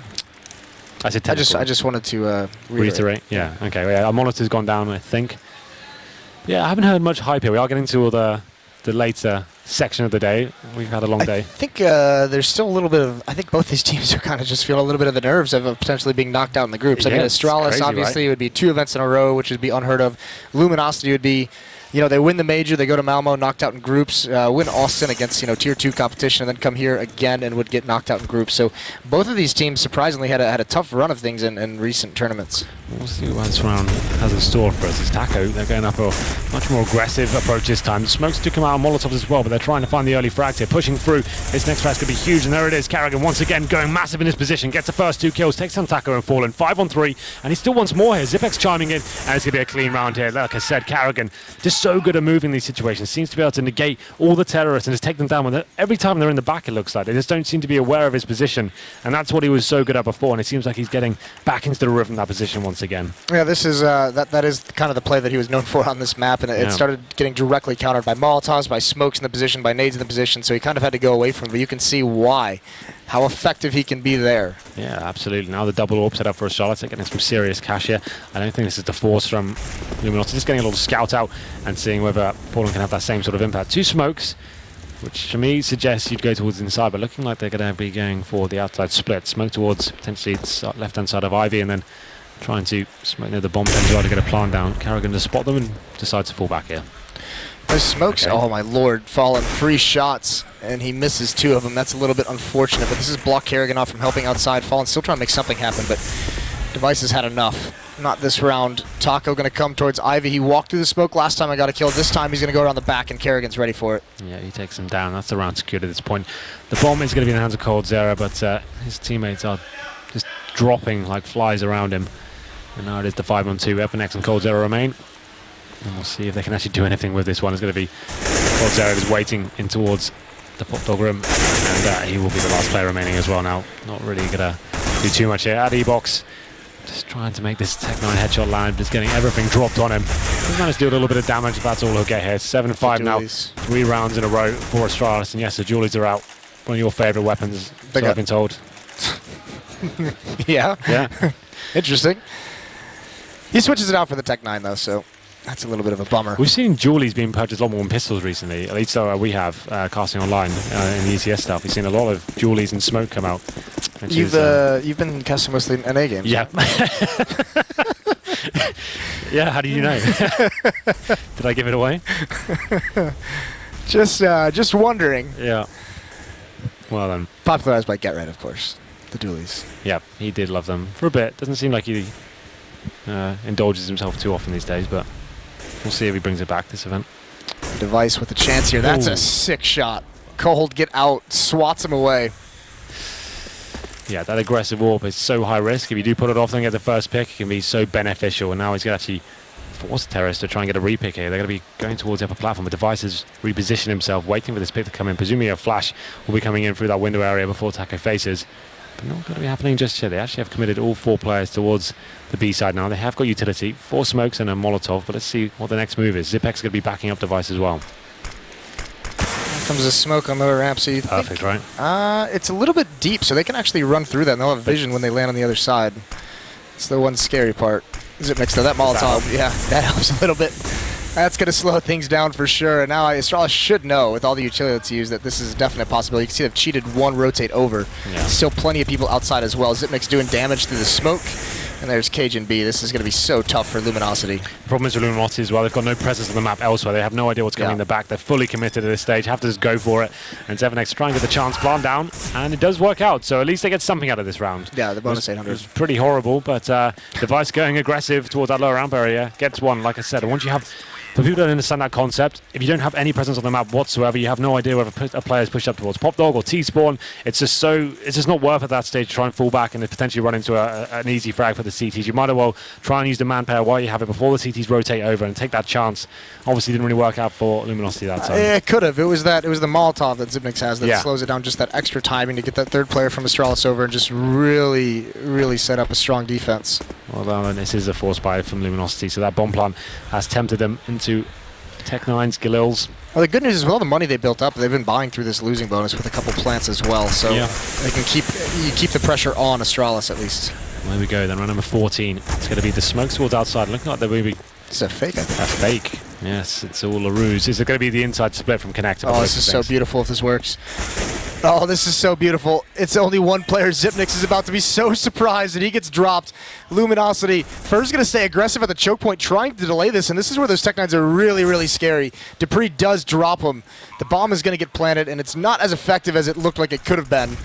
I said technical. I just wanted to reiterate. Yeah. Okay. Yeah, our monitor's gone down, I think. Yeah, I haven't heard much hype here. We are getting to the later section of the day. We've had a long day. I think there's still a little bit of... I think both these teams are kind of just feeling a little bit of the nerves of potentially being knocked out in the groups. Yeah, I mean, Astralis, crazy, obviously, would be 2 events in a row, which would be unheard of. Luminosity would be... they win the major, they go to Malmo, knocked out in groups, win Austin against, Tier 2 competition, and then come here again and would get knocked out in groups. So both of these teams, surprisingly, had a tough run of things in recent tournaments. We'll see what this round has in store for us. It's Taco. They're going up a much more aggressive approach this time. The smokes do come out on Molotovs as well, but they're trying to find the early frags here, pushing through. This next frag could be huge, and there it is. Kerrigan once again going massive in his position, gets the first 2 kills, takes on Taco and Fallen. 5-on-3, and he still wants more here. Zipex chiming in, and it's going to be a clean round here. Like I said, Kerrigan just so good at moving these situations, seems to be able to negate all the terrorists and just take them down. Every time they're in the back, it looks like they just don't seem to be aware of his position, and that's what he was so good at before, and it seems like he's getting back into the rhythm of that position once again. Yeah, this is that is kind of the play that he was known for on this map, and it started getting directly countered by Molotovs, by smokes in the position, by nades in the position, so he kind of had to go away from it, but you can see why, how effective he can be there. Yeah, absolutely. Now the double AWP set up for Astralis. They're getting some serious cash here. I don't think this is the force from Luminosity. Just getting a little scout out and seeing whether Fallen can have that same sort of impact. 2 smokes, which to me suggests you'd go towards inside, but looking like they're going to be going for the outside split. Smoke towards potentially the left-hand side of Ivy, and then trying to smoke near the bomb as well to get a plant down. Kerrigan to spot them and decides to fall back here. Those smokes, oh my lord, Fallen 3 shots, and he misses 2 of them. That's a little bit unfortunate, but this is block Kerrigan off from helping outside. Fallen still trying to make something happen, but Device has had enough. Not this round. Taco going to come towards Ivy. He walked through the smoke last time I got a kill. This time he's going to go around the back, and Kerrigan's ready for it. Yeah, he takes him down. That's the round secured at this point. The bomb is going to be in the hands of coldzera, but his teammates are just dropping like flies around him. And now it is the 5-on-2. FNX and coldzera remain. And we'll see if they can actually do anything with this one. It's going to be coldzera is waiting in towards the pop dog room, and he will be the last player remaining as well now. Not really going to do too much here. At E-box, Just trying to make this Tech 9 headshot land, just getting everything dropped on him. He's managed to do a little bit of damage, but that's all he'll get here. 7-5 now, 3 rounds in a row for Astralis, and yes, the Julies are out. One of your favourite weapons, so I've been told. Yeah. Yeah. Interesting. He switches it out for the Tech 9 though, so that's a little bit of a bummer. We've seen Julies being purchased a lot more than pistols recently, at least we have, casting online in the ECS stuff. We've seen a lot of Julies and smoke come out. You've been casting mostly in NA games. Yeah. Yeah, how do you know? Did I give it away? Just wondering. Yeah. Well then. Popularized by Get Red, of course. The dualies. Yeah, he did love them for a bit. Doesn't seem like he indulges himself too often these days, but we'll see if he brings it back this event. Device with a chance here. That's Ooh. a sick shot. Cold, get out, swats him away. Yeah, that aggressive AWP is so high risk. If you do put it off and get the first pick, it can be so beneficial. And now he's going to actually force Terrace to try and get a repick here. They're going to be going towards the upper platform. The Device has repositioned himself, waiting for this pick to come in. Presumably a flash will be coming in through that window area before Taco faces. But not going to be happening just yet. They actually have committed all 4 players towards the B side now. They have got utility, 4 smokes and a Molotov. But let's see what the next move is. Zipex is going to be backing up Device as well. Here comes a smoke on lower ramp, so you Perfect, think, right? it's a little bit deep, so they can actually run through that, and they'll have vision when they land on the other side. It's the one scary part. Zipex, though, that Molotov, yeah, that helps a little bit. That's going to slow things down for sure. And now Astralis should know, with all the utility that's used, that this is a definite possibility. You can see they've cheated 1 rotate over. Yeah. Still plenty of people outside as well. Zipmix doing damage through the smoke. And there's Cajun B. This is going to be so tough for Luminosity. The problem is with Luminosity as well. They've got no presence on the map elsewhere. They have no idea what's coming in the back. They're fully committed at this stage. Have to just go for it. And 7X try and get the chance plant down. And it does work out. So at least they get something out of this round. Yeah, the bonus 800. It was pretty horrible, but Device going aggressive towards that lower ramp area gets one, like I said. And once you have... For people who don't understand that concept, if you don't have any presence on the map whatsoever, you have no idea whether a player is pushed up towards Pop Dog or T-Spawn. It's just not worth it at that stage to try and fall back and potentially run into an easy frag for the CTs. You might as well try and use the man pair while you have it before the CTs rotate over and take that chance. Obviously didn't really work out for Luminosity that time. It could have. It was the Molotov that Zipnix has that slows it down, just that extra timing to get that third player from Astralis over and just really, really set up a strong defense. Well, this is a force buy from Luminosity, so that bomb plan has tempted them into Tech 9's Galils. Well, the good news is with all the money they built up, they've been buying through this losing bonus with a couple plants as well, so they can keep the pressure on Astralis at least. Well, there we go, then round number 14. It's going to be the smokes towards outside. Looking like they're maybe... It's a fake, I think. A fake. Yes, it's all a ruse. Is it going to be the inside split from Connector? Oh, this is so beautiful if this works. Oh, this is so beautiful. It's only one player. Zipnix is about to be so surprised that he gets dropped. Luminosity first going to stay aggressive at the choke point, trying to delay this, and this is where those Tech 9s are really, really scary. Dupree does drop him. The bomb is going to get planted, and it's not as effective as it looked like it could have been.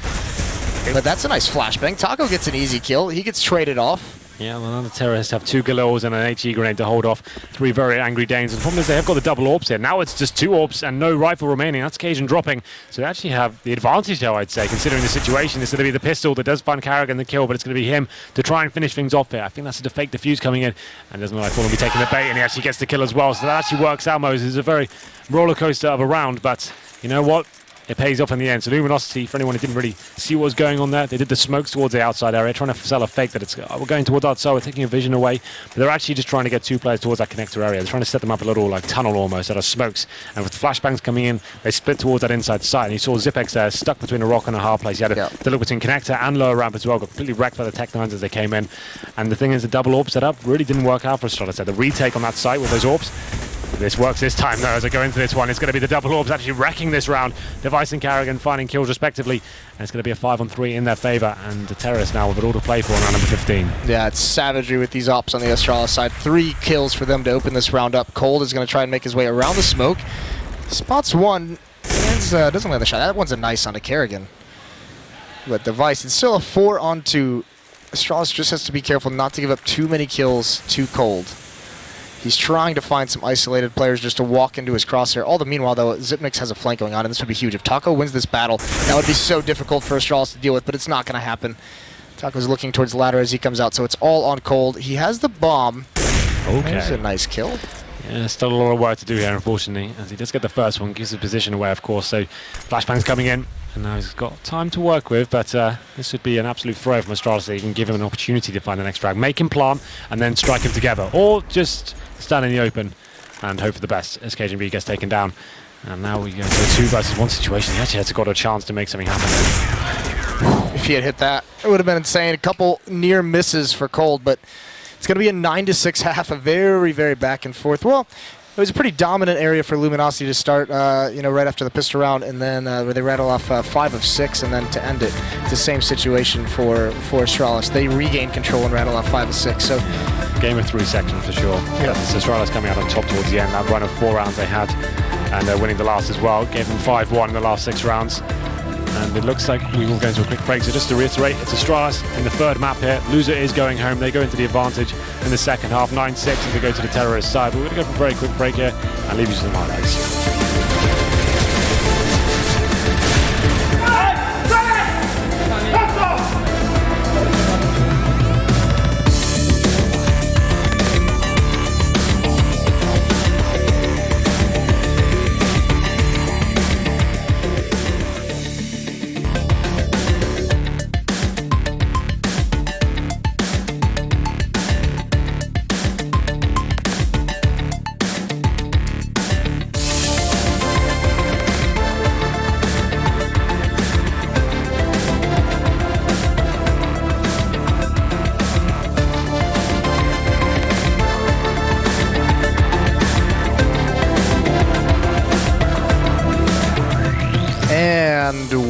But that's a nice flashbang. Taco gets an easy kill. He gets traded off. Yeah, well, the terrorists have 2 Galils and an HE grenade to hold off 3 very angry Danes. And the problem is they have got the double AWPs here. Now it's just 2 AWPs and no rifle remaining. That's Cajun dropping. So they actually have the advantage, though, I'd say, considering the situation. It's going to be the pistol that does find Carrigan the kill, but it's going to be him to try and finish things off here. I think that's a fake defuse coming in. And doesn't look like Paul will be taking the bait, and he actually gets the kill as well. So that actually works out, Moses. It's a very roller coaster of a round, but you know what? It pays off in the end. So Luminosity, for anyone who didn't really see what was going on there, they did the smokes towards the outside area, trying to sell a fake that we're going towards outside, we're taking a vision away. But they're actually just trying to get 2 players towards that connector area. They're trying to set them up a little like tunnel almost out of smokes. And with flashbangs coming in, they split towards that inside side. And you saw Zipex there stuck between a rock and a hard place. He had to look between connector and lower ramp as well. Got completely wrecked by the Tech 9s as they came in. And the thing is, the double AWP setup really didn't work out for Astralis. The retake on that site with those AWPs. This works this time, though, as I go into this one. It's going to be the double AWPs actually wrecking this round. Device and Carrigan finding kills respectively. And it's going to be a 5-on-3 in their favour. And the Terrorists now with it all to play for on round number 15. Yeah, it's savagery with these ops on the Astralis side. 3 kills for them to open this round up. Cold is going to try and make his way around the smoke. Spots one. Doesn't land the shot. That one's a nice onto Carrigan. But Device, it's still a 4 onto Astralis. Just has to be careful not to give up too many kills too Cold. He's trying to find some isolated players just to walk into his crosshair. All the meanwhile, though, Zipnix has a flank going on, and this would be huge. If Taco wins this battle, that would be so difficult for Astralis to deal with, but it's not going to happen. Taco's looking towards the ladder as he comes out, so it's all on Cold. He has the bomb. Okay. There's a nice kill. Yeah, still a lot of work to do here, unfortunately, as he does get the first one, gives his position away, of course. So Flashbang's coming in, and now he's got time to work with, but this would be an absolute throw from Astralis. They can give him an opportunity to find the next frag, make him plant, and then strike him together, or just stand in the open and hope for the best as KGB gets taken down. And now we go to a 2 versus 1 situation. He actually has got a chance to make something happen. If he had hit that, it would have been insane. A couple near misses for Cold, but it's going to be a 9-6 half, a very, very back and forth. Well, it was a pretty dominant area for Luminosity to start, right after the pistol round, and then where they rattle off 5 of 6, and then to end it, it's the same situation for Astralis. They regained control and rattle off 5 of 6. So game of 3 seconds for sure. Yeah, Astralis coming out on top towards the end. That run of 4 rounds they had, and they're winning the last as well. Gave them 5-1 in the last 6 rounds. And it looks like we will go into a quick break. So just to reiterate, it's Astralis in the 3rd map here. Loser is going home. They go into the advantage in the second half, 9-6, and they go to the terrorist side. But we're going to go for a very quick break here and leave you to some highlights.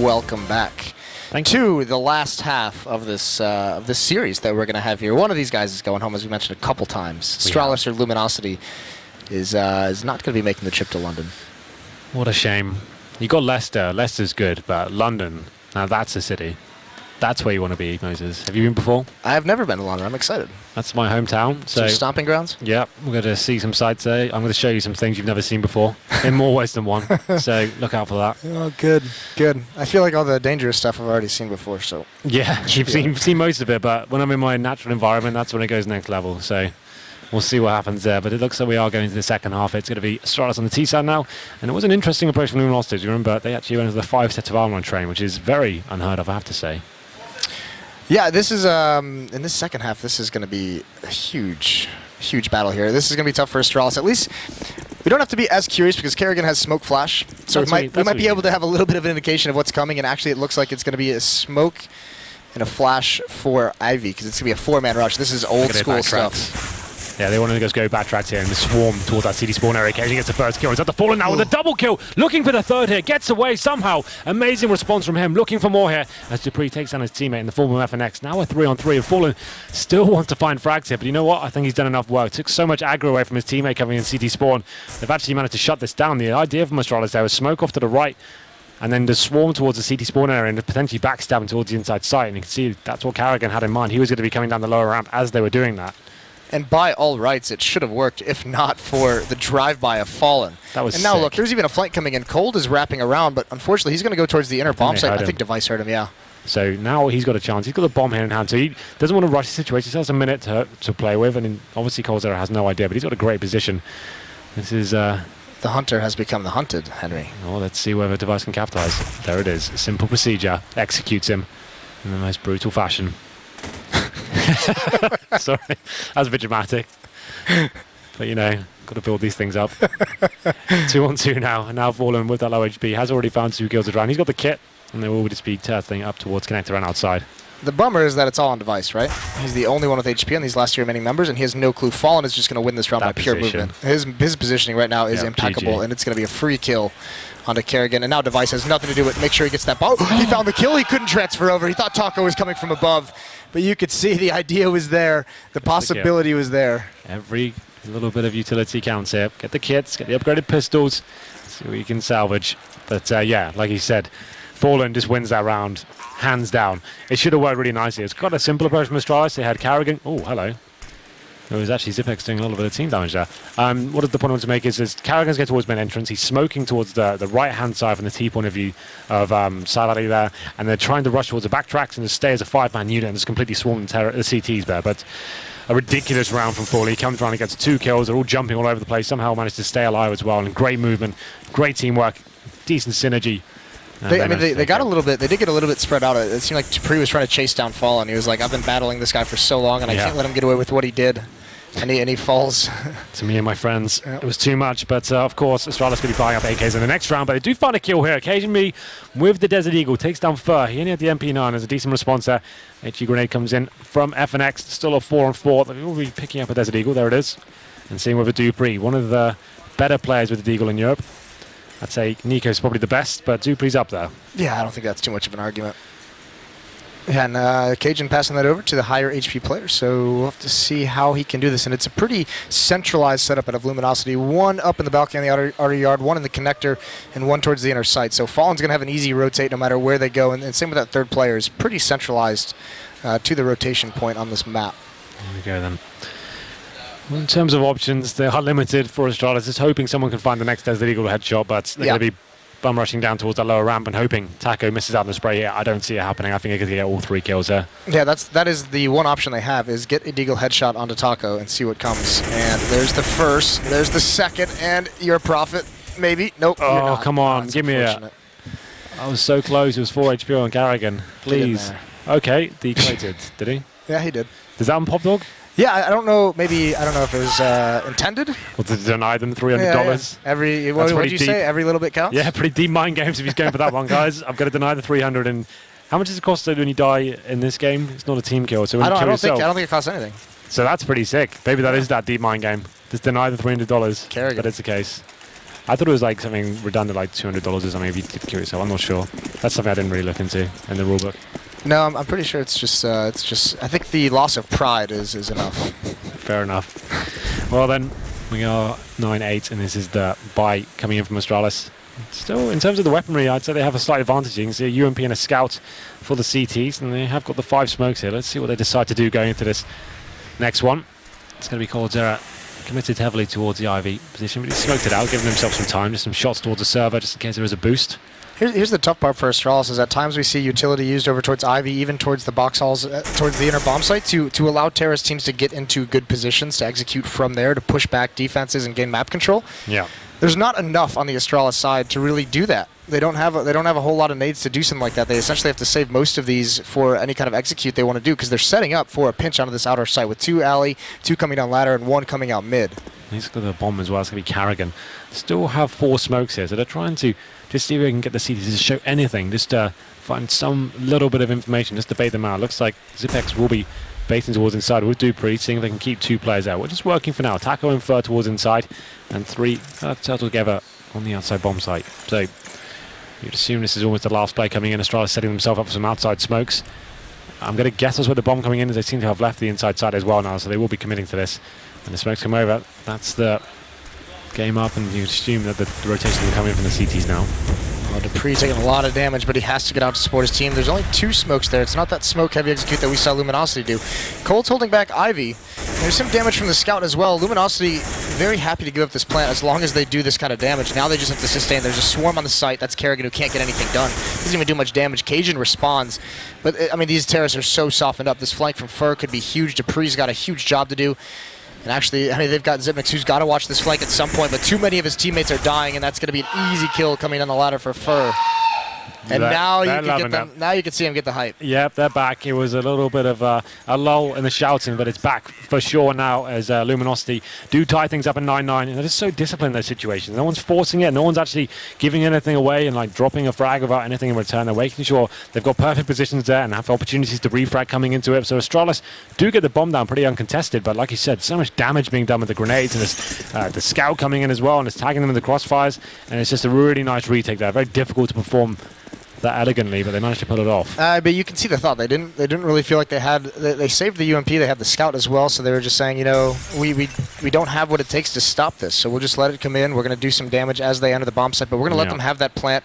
welcome back to the last half of this series that we're going to have here. One of these guys is going home, as we mentioned a couple times. Astralis or Luminosity is not going to be making the trip to London. What a shame. You got Leicester. Leicester's good, but London, now that's a city. That's where you want to be, Moses. Have you been before? I have never been to London. I'm excited. That's my hometown. So your stomping grounds? Yeah, we're going to see some sights there. I'm going to show you some things you've never seen before, in more ways than one. So look out for that. Oh, good, good. I feel like all the dangerous stuff I've already seen before. So yeah, you've seen most of it, but when I'm in my natural environment, that's when it goes next level. So we'll see what happens there. But it looks like we are going to the second half. It's going to be Astralis on the T side now. And it was an interesting approach from Luminosity. You remember, they actually went into the 5 sets of armor on train, which is very unheard of, I have to say. Yeah, this is in this second half. This is going to be a huge battle here. This is going to be tough for Astralis. At least we don't have to be as curious because Kerrigan has smoke flash, so we might be able to have a little bit of an indication of what's coming. And actually, it looks like it's going to be a smoke and a flash for Ivy because it's going to be a 4-man rush. This is old school stuff. Yeah, they want to just go backtracks here and swarm towards that CD spawn area. Occasionally gets the first kill. He's at the Fallen now with a double kill. Looking for the third here. Gets away somehow. Amazing response from him. Looking for more here as Dupree takes down his teammate in the form of FNX. Now a 3-on-3 and Fallen still wants to find frags here. But you know what? I think he's done enough work. Took so much aggro away from his teammate coming in CD spawn. They've actually managed to shut this down. The idea from Astralis there was smoke off to the right and then the swarm towards the CT spawn area and potentially backstabbing towards the inside site. And you can see that's what Kerrigan had in mind. He was going to be coming down the lower ramp as they were doing that. And by all rights, it should have worked if not for the drive-by of Fallen. That was And now sick. look, there's even a flank coming in. Cold is wrapping around, but unfortunately he's going to go towards the inner bomb site. I think Device heard him, yeah. So now he's got a chance. He's got the bomb here in hand, so he doesn't want to rush the situation. He still has a minute to play with, and obviously Coldzera has no idea, but he's got a great position. This is... the hunter has become the hunted, Henry. Oh, let's see whether Device can capitalize. There it is. Simple procedure. Executes him in the most brutal fashion. Sorry, that was a bit dramatic. But you know, got to build these things up. 2-on-2 now, and now Fallen with that low HP has already found 2 kills at round. He's got the kit, and they will just be turtling up towards connector and outside. The bummer is that it's all on Device, right? He's the only one with HP on these last 2 remaining members, and he has no clue. Fallen is just going to win this round by pure movement. His positioning right now is impeccable, GG. and it's going to be a free kill onto Kerrigan. And now Device has nothing to do with it. Make sure he gets that ball. He found the kill. He couldn't transfer over. He thought Taco was coming from above, but you could see the idea was there. The possibility was there. Every little bit of utility counts here. Get the kits, get the upgraded pistols, see what you can salvage. But yeah, like you said, Fallen just wins that round, hands down. It should have worked really nicely. It's got a simple approach from Astralis. They had Kerrigan. Oh, hello. It was actually Zipex doing a little bit of team damage there. What the point I want to make is Carrigan's getting towards main entrance. He's smoking towards the right-hand side from the T point of view of Salari there, and they're trying to rush towards the backtracks and just stay as a 5-man unit and just completely swarm the CTs there. But a ridiculous round from Forley. He comes around and gets 2 kills. They're all jumping all over the place. Somehow managed to stay alive as well. And great movement, great teamwork, decent synergy. They got a little bit. They did get a little bit spread out. It seemed like Dupree was trying to chase down Fall, and he was like, "I've been battling this guy for so long, and I can't let him get away with what he did." And he falls. To me and my friends, it was too much. But of course, Astralis could be buying up AKs in the next round. But they do find a kill here. Occasionally, with the Desert Eagle, takes down Fur. He only had the MP9. There's a decent response there. HE grenade comes in from FNX. Still a 4-on-4. They will be picking up a Desert Eagle. There it is. And seeing with a Dupree, one of the better players with the Eagle in Europe. I'd say Nico's probably the best, but Dupree's up there. Yeah, I don't think that's too much of an argument. Yeah, and Cajun passing that over to the higher HP player, so we'll have to see how he can do this. And it's a pretty centralized setup out of Luminosity. One up in the balcony on the outer yard, one in the connector, and one towards the inner site. So Fallen's going to have an easy rotate no matter where they go, and same with that third player. Is pretty centralized to the rotation point on this map. There we go then. Well, in terms of options, they are limited for Astralis. Just hoping someone can find the next Desert Eagle headshot, but they're going to be bum rushing down towards that lower ramp and hoping Taco misses out on the spray here. I don't see it happening. I think he could get all 3 kills there. Yeah, that is the one option they have, is get a Deagle headshot onto Taco and see what comes. And there's the first, there's the second, and you're a prophet. Maybe. Nope. Oh, come on. Give me a... I was so close. It was 4 HP on Garrigan. Please. Okay, declated. Did he? Yeah, he did. Does that on Pop Dog? Yeah, I don't know. Maybe, I don't know if it was intended. Or to deny them $300. Yeah. What did you say? Every little bit counts? Yeah, pretty deep mind games if he's going for that one, guys. I'm going to deny the 300. And how much does it cost when you die in this game? It's not a team kill. So when I don't think it costs anything. So that's pretty sick. Maybe that is that deep mind game. Just deny the $300. Kerrigan. But it's the case. I thought it was like something redundant, like $200 or something if you could kill yourself. I'm not sure. That's something I didn't really look into in the rulebook. No, I'm pretty sure it's just. I think the loss of pride is enough. Fair enough. Well then, we are 9-8, and this is the buy coming in from Astralis. Still, in terms of the weaponry, I'd say they have a slight advantage. You can see a UMP and a scout for the CTs, and they have got the 5 smokes here. Let's see what they decide to do going into this next one. It's going to be Coldzera committed heavily towards the IV position, but he smoked it out, giving himself some time, just some shots towards the server, just in case there is a boost. Here's the tough part for Astralis, is at times we see utility used over towards Ivy, even towards the box halls, towards the inner bomb site, to allow terrorist teams to get into good positions to execute from there, to push back defenses and gain map control. Yeah. There's not enough on the Astralis side to really do that. They don't have a whole lot of nades to do something like that. They essentially have to save most of these for any kind of execute they want to do, because they're setting up for a pinch onto this outer site with 2 alley, 2 coming down ladder, and 1 coming out mid. He's got the bomb as well. It's going to be Carrigan. Still have 4 smokes here, so they're trying to just see if we can get the CTs to show anything, just find some little bit of information, just to bait them out. Looks like Zipex will be baiting towards inside with Dupree, seeing if they can keep 2 players out. We're just working for now. Taco and Fur towards inside, and 3 turtle together on the outside bomb site. So you'd assume this is almost the last play coming in. Astralis setting themselves up for some outside smokes. I'm going to guess that's where the bomb coming in, as they seem to have left the inside side as well now, so they will be committing to this. And the smokes come over. That's the game up, and you assume that the rotation will come in from the CTs now. Well, Dupree taking a lot of damage, but he has to get out to support his team. There's only 2 smokes there. It's not that smoke-heavy execute that we saw Luminosity do. Cold's holding back Ivy. There's some damage from the scout as well. Luminosity very happy to give up this plant as long as they do this kind of damage. Now they just have to sustain. There's a swarm on the site. That's Kerrigan, who can't get anything done. Doesn't even do much damage. Cajun responds. But, I mean, these terrorists are so softened up. This flank from Fur could be huge. Dupree's got a huge job to do. And actually, I mean, they've got Zipnix, who's got to watch this flank at some point, but too many of his teammates are dying, and that's going to be an easy kill coming down the ladder for Fur. And now you can see him get the hype. Yep, they're back. It was a little bit of a lull in the shouting, but it's back for sure now, as Luminosity do tie things up in 9-9. And they're just so disciplined in those situations. No one's forcing it. No one's actually giving anything away and like dropping a frag without anything in return. They're making sure they've got perfect positions there and have opportunities to refrag coming into it. So Astralis do get the bomb down pretty uncontested, but like you said, so much damage being done with the grenades, and this, the scout coming in as well, and it's tagging them in the crossfires. And it's just a really nice retake there. Very difficult to perform that elegantly, but they managed to pull it off. But you can see the thought. They didn't really feel like they had. They saved the UMP. They had the scout as well, so they were just saying, you know, we don't have what it takes to stop this, so we'll just let it come in. We're going to do some damage as they enter the bomb site, but we're going to let them have that plant,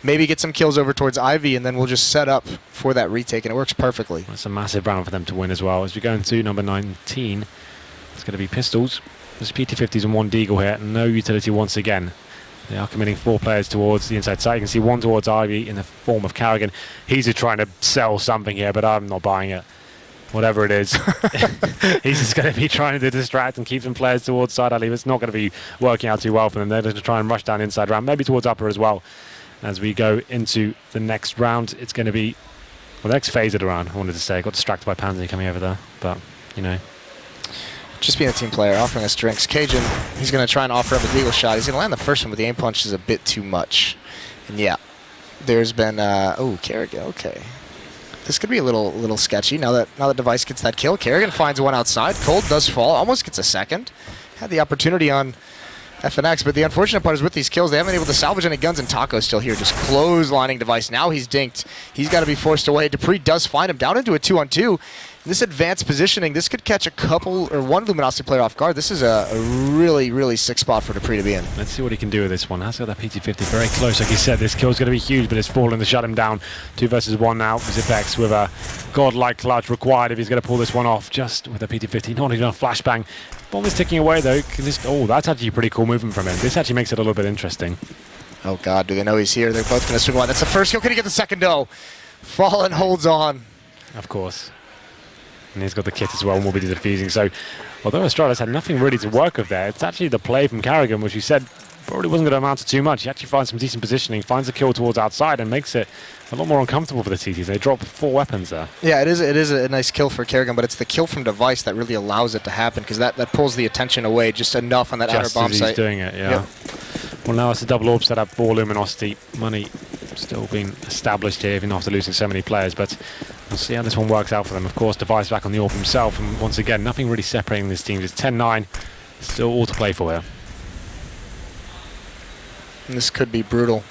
maybe get some kills over towards Ivy, and then we'll just set up for that retake, and it works perfectly. It's a massive round for them to win as well. As we go into number 19, It's going to be pistols. There's PT50s and 1 Deagle here. No utility once again. They are committing 4 players towards the inside side. You can see 1 towards Ivy in the form of Carrigan. He's just trying to sell something here, but I'm not buying it. Whatever it is. He's just going to be trying to distract and keep some players towards side. I believe it's not going to be working out too well for them. They're going to try and rush down inside round, maybe towards upper as well. As we go into the next round, it's going to be, well, the next phase of the round, I wanted to say. I got distracted by Pansy coming over there, but, you know. Just being a team player, offering us drinks. Cajun, he's going to try and offer up a deagle shot. He's going to land the first one, but the aim punch is a bit too much. And yeah, there's been, oh, Kerrigan, okay. This could be a little sketchy now that Device gets that kill. Kerrigan finds one outside. Cold does fall, almost gets a second. Had the opportunity on FNX, but the unfortunate part is with these kills, they haven't been able to salvage any guns, and Taco's still here, just clotheslining Device. Now he's dinked. He's got to be forced away. Dupree does find him down into a 2-on-2. This advanced positioning, this could catch a couple or one Luminosity player off guard. This is a really, really sick spot for Dupree to be in. Let's see what he can do with this one. Has got that PT50 very close. Like you said, this kill's going to be huge, but it's fallen to shut him down. 2 versus 1 now. Zipex with a godlike clutch required if he's going to pull this one off. Just with a PT50, not even a flashbang. Bomb is ticking away though. Oh, that's actually a pretty cool movement from him. This actually makes it a little bit interesting. Oh God, do they know he's here? They're both going to swing wide. That's the first kill. Can he get the second? No. Fallen holds on. Of course. And he's got the kit as well and will be defusing. So, although Astralis had nothing really to work with there, it's actually the play from Carrigan, which you said probably wasn't going to amount to too much. He actually finds some decent positioning, finds the kill towards outside, and makes it a lot more uncomfortable for the TTs. They drop 4 weapons there. Yeah, it is a nice kill for Kerrigan, but it's the kill from Device that really allows it to happen, because that pulls the attention away just enough on that outer bomb Just as site. he's doing it, yeah. Yep. Well, now it's a double orb setup for Luminosity. Money still being established here, even after losing so many players, but we'll see how this one works out for them. Of course, Device back on the orb himself, and once again, nothing really separating this team. It's 10-9, still all to play for here. And this could be brutal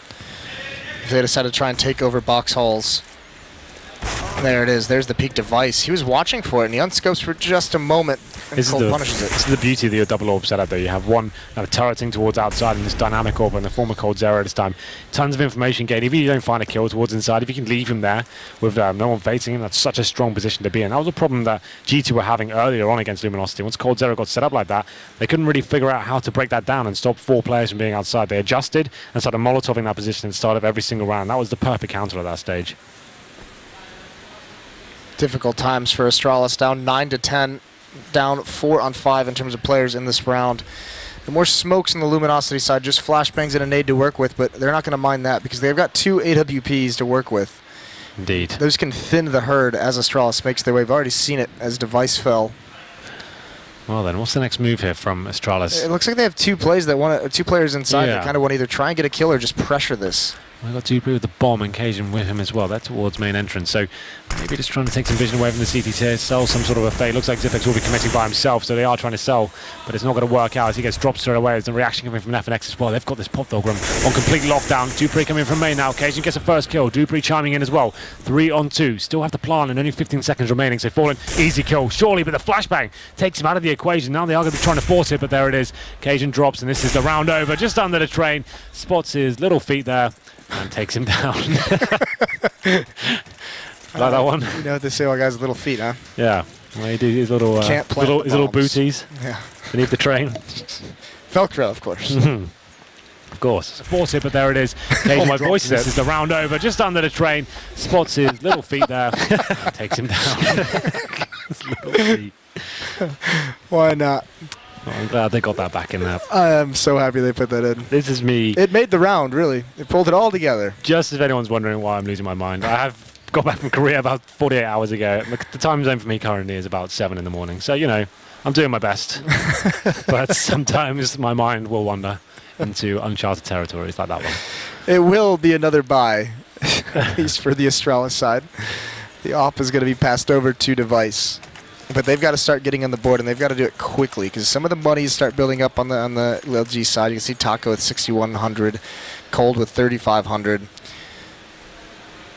if they decide to try and take over box halls. There it is. There's the peak Device. He was watching for it, and he unscopes for just a moment, and Cold punishes it. This is the beauty of the double orb setup, though. You have one turreting towards outside in this dynamic orb, and the former Cold Zero this time. Tons of information gain. If you don't find a kill towards inside, if you can leave him there with no one facing him, that's such a strong position to be in. That was a problem that G2 were having earlier on against Luminosity. Once Cold Zero got set up like that, they couldn't really figure out how to break that down and stop 4 players from being outside. They adjusted and started molotoving that position and started every single round. That was the perfect counter at that stage. Difficult times for Astralis, down 9-10, down 4-on-5 in terms of players in this round. The more smokes on the Luminosity side, just flashbangs and a nade to work with, but they're not going to mind that because they've got 2 AWPs to work with. Indeed. Those can thin the herd as Astralis makes their way. We've already seen it as Device fell. Well then, what's the next move here from Astralis? It looks like they have 2 plays that want 2 players inside that Yeah. kind of want to either try and get a kill or just pressure this. We've got Dupree with the bomb and Cajun with him as well. They're towards main entrance. So maybe just trying to take some vision away from the CT tier, sell some sort of a fade. Looks like Zipex will be committing by himself, so they are trying to sell, but it's not going to work out as he gets dropped straight away. There's the reaction coming from FNX as well. They've got this pop dog room on complete lockdown. Dupree coming from main now. Cajun gets a first kill. Dupree chiming in as well. 3-on-2. Still have the plan and only 15 seconds remaining, so Fallen, easy kill, surely, but the flashbang takes him out of the equation. Now they are going to be trying to force it, but there it is. Cajun drops, and this is the round over, just under the train. Spots his little feet there and takes him down. Like that one? You know what they say about guys with little feet, huh? Yeah. Well, he did his little, Can't plant his little bombs. booties Yeah. beneath the train. Velcro, of course. Of course. Force it, but there it is. Cajun my voice. This is the round over, just under the train. Spots his little feet there and takes him down. His little feet. Why not? Oh, I'm glad they got that back in there. I am so happy they put that in. This is me. It made the round, really. It pulled it all together. Just if anyone's wondering why I'm losing my mind, I have got back from Korea about 48 hours ago. The time zone for me currently is about 7 in the morning. So, you know, I'm doing my best. But sometimes my mind will wander into uncharted territories like that one. It will be another bye, at least for the Astralis side. The op is going to be passed over to Device. But they've got to start getting on the board, and they've got to do it quickly, because some of the monies start building up on the LG side. You can see Taco with 6,100, Cold with 3,500.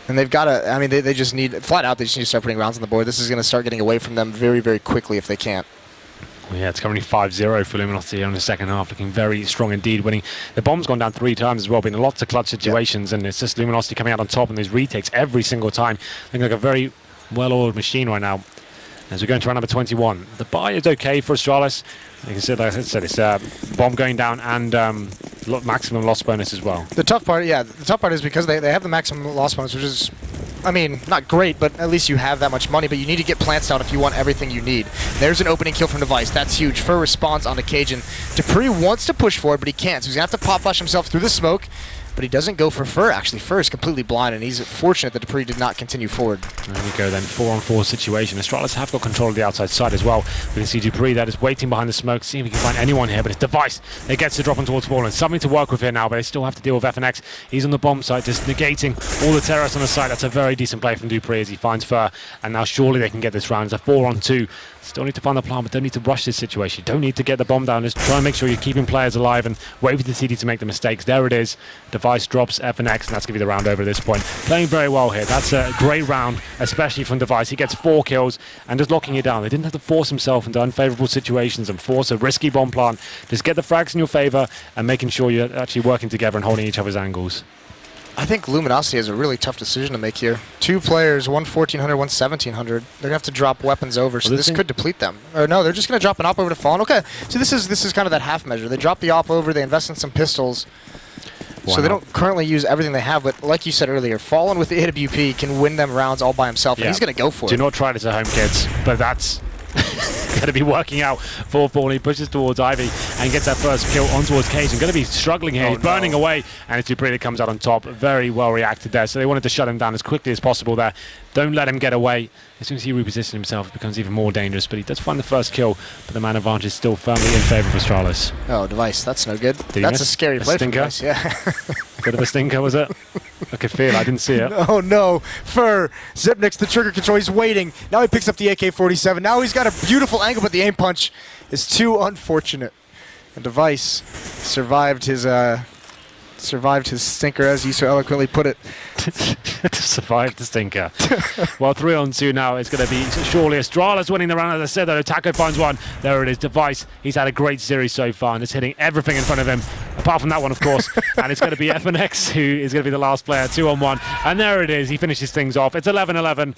And they've got to, I mean, they just need, flat out, they just need to start putting rounds on the board. This is going to start getting away from them very, very quickly if they can't. Well, yeah, it's currently 5-0 for Luminosity in the second half, looking very strong indeed, winning. The bomb's gone down 3 times as well, been in lots of clutch situations, and it's just Luminosity coming out on top, and these retakes every single time. Looking like a very well-oiled machine right now. As we go into round number 21. The buy is okay for Astralis. Like I said, it's bomb going down and maximum loss bonus as well. The tough part, the tough part is because they have the maximum loss bonus, which is, I mean, not great, but at least you have that much money, but you need to get plants down if you want everything you need. There's an opening kill from Device. That's huge. Fur responds onto Cajun. Dupree wants to push forward, but he can't, so he's going to have to pop flash himself through the smoke. But he doesn't go for Fur, actually. Fur is completely blind, and he's fortunate that Dupree did not continue forward. There we go then, 4-on-4 situation. Astralis have got control of the outside side as well. We can see Dupree that is waiting behind the smoke, seeing if he can find anyone here, but it's Device that gets to drop on towards Fallen. Something to work with here now, but they still have to deal with FNX. He's on the bomb site, just negating all the terrorists on the side. That's a very decent play from Dupree as he finds Fur, and now surely they can get this round. It's a 4-on-2. Still need to find the plant, but don't need to rush this situation. Don't need to get the bomb down. Just try and make sure you're keeping players alive and wait for the CD to make the mistakes. There it is. Device drops FNX, and that's going to be the round over at this point. Playing very well here. That's a great round, especially from Device. He gets 4 kills and just locking it down. They didn't have to force himself into unfavorable situations and force a risky bomb plant. Just get the frags in your favor and making sure you're actually working together and holding each other's angles. I think Luminosity has a really tough decision to make here. 2 players, one 1400, one 1700. They're going to have to drop weapons over, so this could deplete them. Or no, they're just going to drop an op over to Fallen. Okay, so this is kind of that half measure. They drop the op over, they invest in some pistols. So they don't currently use everything they have, but like you said earlier, Fallen with the AWP can win them rounds all by himself, and he's going to go for it. Do not try this at home, kids, but that's going to be working out for Fallen. He pushes towards Ivy and gets that first kill on towards Cage. And going to be struggling here. He's burning away, and it's Dupree that comes out on top. Very well reacted there. So they wanted to shut him down as quickly as possible there. Don't let him get away. As soon as he repositions himself, it becomes even more dangerous. But he does find the first kill, but the man advantage is still firmly in favor of Astralis. Oh, Device, that's no good. That's a scary play from Device. Yeah. Bit of a stinker, was it? I could feel it. I didn't see it. Oh no, Fur, Zipnik's the trigger control. He's waiting. Now he picks up the AK-47. Now he's got a beautiful angle, but the aim punch is too unfortunate. And Device survived his stinker, as you so eloquently put it. To survive the stinker. Well, 3-on-2 now. It's going to be surely Astralis winning the round. As I said, though, Taco finds one. There it is. Device. He's had a great series so far and is hitting everything in front of him, apart from that one, of course. And it's going to be FNX who is going to be the last player, 2-on-1. And there it is. He finishes things off. It's 11-11.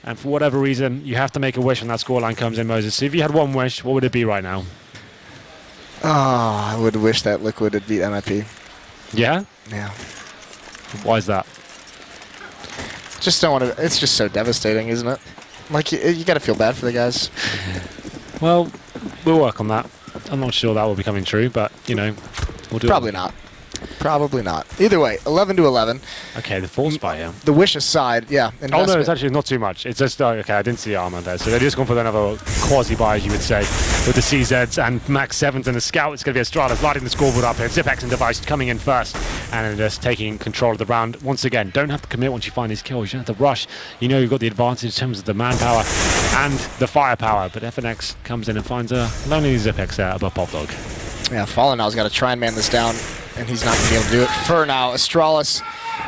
And for whatever reason, you have to make a wish when that scoreline comes in, Moses. So if you had one wish, what would it be right now? Oh, I would wish that Liquid had beat MIP. Yeah? Yeah. Why is that? Just don't want to. It's just so devastating, isn't it? Like, you got to feel bad for the guys. Well, we'll work on that. I'm not sure that will be coming true, but, you know, we'll do it. Probably not. Probably not. Either way, 11-11. Okay, the force buy, yeah. The wish aside, yeah. Oh, no, it's actually not too much. It's just, okay, I didn't see the armor there. So they're just going for another quasi-buy, as you would say, with the CZs and Max 7s and the Scout. It's going to be Astralis lighting the scoreboard up here. Zipex and Device coming in first and just taking control of the round. Once again, don't have to commit once you find these kills. You don't have to rush. You know you've got the advantage in terms of the manpower and the firepower. But FNX comes in and finds a lonely Zipex there above Pop Dog. Yeah, Fallen now's got to try and man this down, and he's not going to be able to do it. For now, Astralis,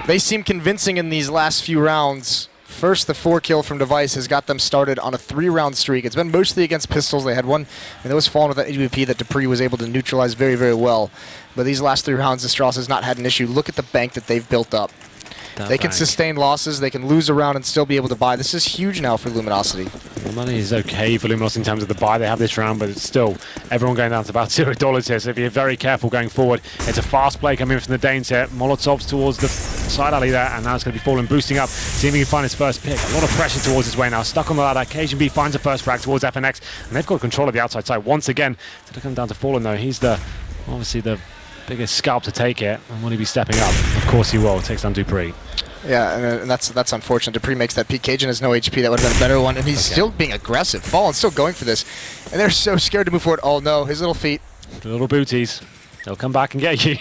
they seem convincing in these last few rounds. First, the 4-kill from Device has got them started on a 3-round streak. It's been mostly against pistols. They had one, and that was Fallen with that AWP that Dupree was able to neutralize very, very well. But these last 3 rounds, Astralis has not had an issue. Look at the bank that they've built up. They can sustain losses, they can lose a round and still be able to buy. This is huge now for Luminosity. The money is okay for Luminosity in terms of the buy they have this round, but it's still everyone going down to about $0 here, so if you're very careful going forward. It's a fast play coming in from the Danes here. Molotovs towards the side alley there, and now it's going to be Fallen boosting up, seeing if he can find his first pick. A lot of pressure towards his way now, stuck on the ladder. Cajun B finds a first frag towards FNX, and they've got control of the outside side once again. So they come down to Fallen though. He's obviously the biggest scalp to take it, and will he be stepping up? Of course he will. Takes down Dupree. Yeah, and that's unfortunate. Dupree makes that peak. Cajun has no HP. That would have been a better one, and he's still being aggressive. Fallen's still going for this, and they're so scared to move forward. Oh no, his little feet. The little booties. They'll come back and get you.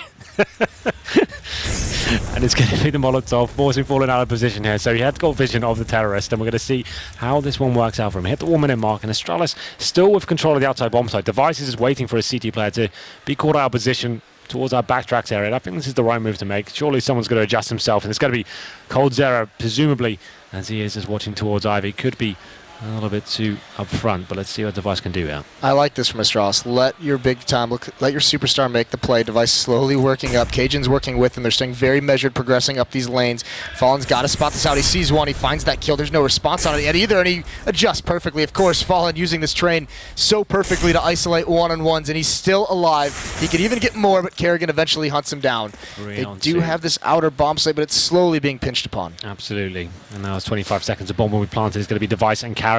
And it's going to be the Molotov forcing Fallen out of position here. So he had got vision of the terrorist, and we're going to see how this one works out for him. Hit the 1-minute mark, and Astralis still with control of the outside bomb site. Devices is waiting for a CT player to be caught out of position towards our backtracks area. I think this is the right move to make. Surely someone's going to adjust himself, and it's going to be Cold Zera, presumably, as he is just watching towards Ivy. Could be A little bit too up front, but let's see what Device can do here. I like this from Astralis. Let your big time, let your superstar make the play. Device slowly working up. Cajun's working with him. They're staying very measured, progressing up these lanes. Fallen's got to spot this out. He sees one. He finds that kill. There's no response on it yet either, and he adjusts perfectly. Of course, Fallen using this train so perfectly to isolate one-on-ones, and he's still alive. He could even get more, but Kerrigan eventually hunts him down. They do have this outer bomb site, but it's slowly being pinched upon. Absolutely. And now it's 25 seconds. The bomb will be planted. It's going to be Device and Kerrigan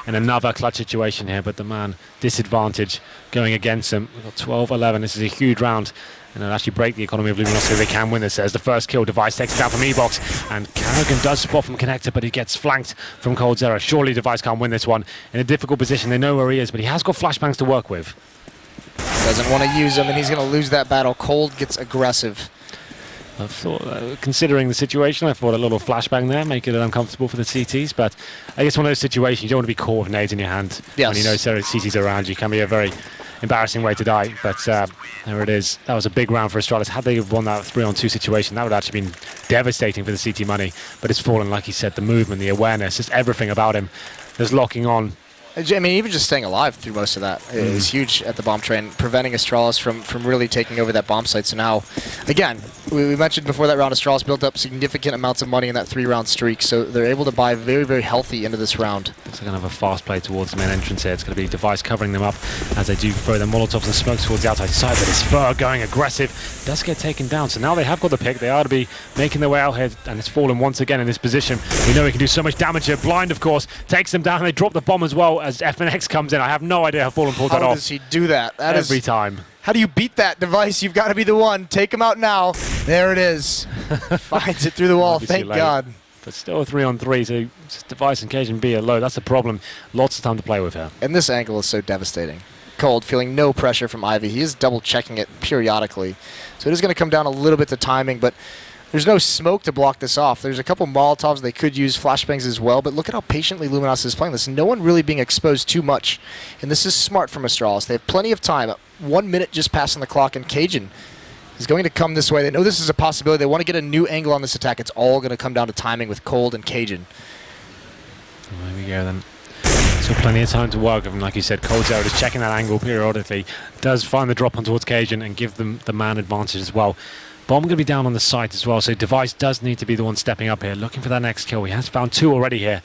in another clutch situation here, but the man disadvantage going against him. We've got 12-11. This is a huge round, and it'll actually break the economy of Luminosity. They can win this. There's the first kill. Device takes it down from E-Box, and Kerrigan does spot from Connector, but he gets flanked from Cold Zero. Surely Device can't win this one. In a difficult position. They know where he is, but he has got flashbangs to work with. Doesn't want to use them, and he's going to lose that battle. Cold gets aggressive. I thought, considering the situation, I thought a little flashbang there, make it uncomfortable for the CTs, but I guess one of those situations, you don't want to be caught with nades in your hand when you know CTs are around you. Can be a very embarrassing way to die, but there it is. That was a big round for Astralis. Had they won that 3-on-2 situation, that would have actually been devastating for the CT money, but it's fallen, like he said, the movement, the awareness, just everything about him is locking on. I mean, even just staying alive through most of that is huge at the bomb train, preventing Astralis from really taking over that bomb site. So now, again, we mentioned before that round, Astralis built up significant amounts of money in that 3-round streak, so they're able to buy very, very healthy into this round. So they're going to have a fast play towards the main entrance here. It's going to be Device covering them up as they do throw their Molotovs and smokes towards the outside side, but it's Fur going aggressive, does get taken down. So now they have got the pick. They are to be making their way out here, and it's fallen once again in this position. We know he can do so much damage here. Blind, of course, takes them down, and they drop the bomb as well as FNX comes in. I have no idea how Fallen pulled that off. How does he do that? Every time. How do you beat that, Device? You've got to be the one. Take him out now. There it is. Finds it through the wall. Thank God. But still a 3-on-3, so just Device and Cajun B are low. That's the problem. Lots of time to play with here. And this angle is so devastating. Cold, feeling no pressure from Ivy. He is double-checking it periodically. So it is going to come down a little bit to timing, but there's no smoke to block this off. There's a couple Molotovs. They could use flashbangs as well, but look at how patiently Luminosity is playing this. No one really being exposed too much, and this is smart from Astralis. They have plenty of time. 1 minute just passing the clock, and Cajun is going to come this way. They know this is a possibility. They want to get a new angle on this attack. It's all going to come down to timing with Cold and Cajun. There we go then. So plenty of time to work with him. Like you said, Cold Zero is checking that angle periodically. Does find the drop on towards Cajun and give them the man advantage as well. Bomb going to be down on the site as well, so Device does need to be the one stepping up here, looking for that next kill. He has found 2 already here.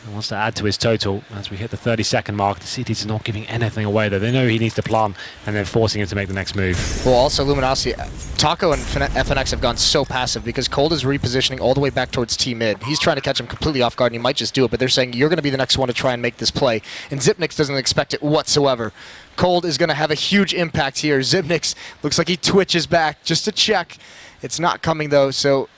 He wants to add to his total as we hit the 30-second mark. The CTs are not giving anything away, though. They know he needs to plan, and they're forcing him to make the next move. Well, also Luminosity, Taco and FNX have gone so passive because Cold is repositioning all the way back towards T-mid. He's trying to catch him completely off guard, and he might just do it, but they're saying you're going to be the next one to try and make this play. And Zipnix doesn't expect it whatsoever. Cold is going to have a huge impact here. Zipnix looks like he twitches back just to check. It's not coming, though, so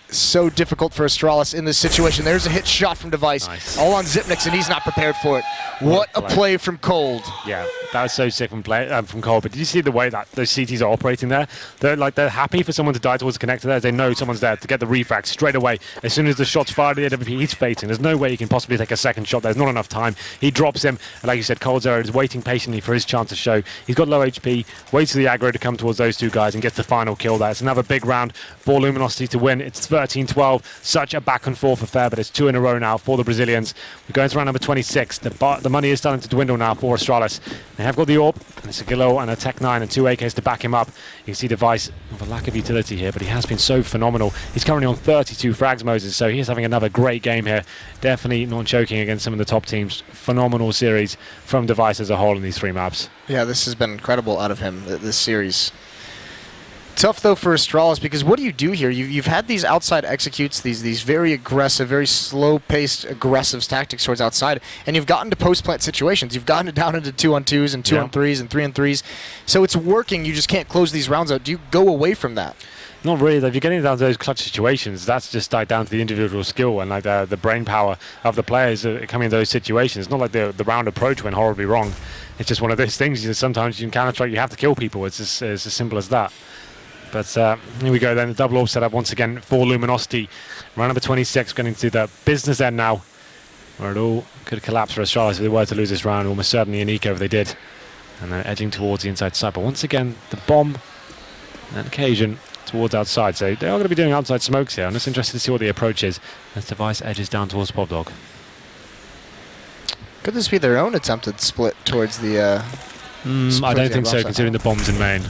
difficult for Astralis in this situation. There's a hit shot from Device, all on Zipnix, and he's not prepared for it. What a play from Cold. Yeah, that was so sick from Cold. But did you see the way that those CTs are operating there? They're happy for someone to die towards the connector there. They know someone's there to get the refract straight away. As soon as the shot's fired at the AWP, he's fating. There's no way he can possibly take a second shot. There's not enough time. He drops him, and like you said, Cold Zero is waiting patiently for his chance to show. He's got low HP, waits for the aggro to come towards those 2 guys and gets the final kill there. It's another big round for Luminosity to win. It's 13-12. Such a back and forth affair, but it's 2 in a row now for the Brazilians. We're going to round number 26. The money is starting to dwindle now for Astralis. They have got the AWP, and it's a Gilo and a Tech 9 and 2 AKs to back him up. You can see Device with a lack of utility here, but he has been so phenomenal. He's currently on 32 frags, Moses, so he is having another great game here. Definitely not choking against some of the top teams. Phenomenal series from Device as a whole in these 3 maps. Yeah, this has been incredible out of him, this series. Tough, though, for Astralis, because what do you do here? You've had these outside executes, these very aggressive, very slow-paced, aggressive tactics towards outside, and you've gotten to post-plant situations. You've gotten it down into 2-on-2s and 2-on-3s and 3-on-3s. So it's working. You just can't close these rounds out. Do you go away from that? Not really. If you're getting down to those clutch situations, that's just down to the individual skill and the brain power of the players coming in those situations. It's not like the round approach went horribly wrong. It's just one of those things. Sometimes in Counter-Strike you have to kill people. It's as simple as that. But here we go then, the double AWP setup once again for Luminosity. Round number 26, going into the business end now, where it all could collapse for Astralis if they were to lose this round, almost certainly in eco if they did. And they're edging towards the inside side. But once again, the bomb and occasion towards outside. So they are going to be doing outside smokes here. I'm just interested to see what the approach is as Device edges down towards Pop Dog. Could this be their own attempted split towards the... I don't think so, considering the bombs in main.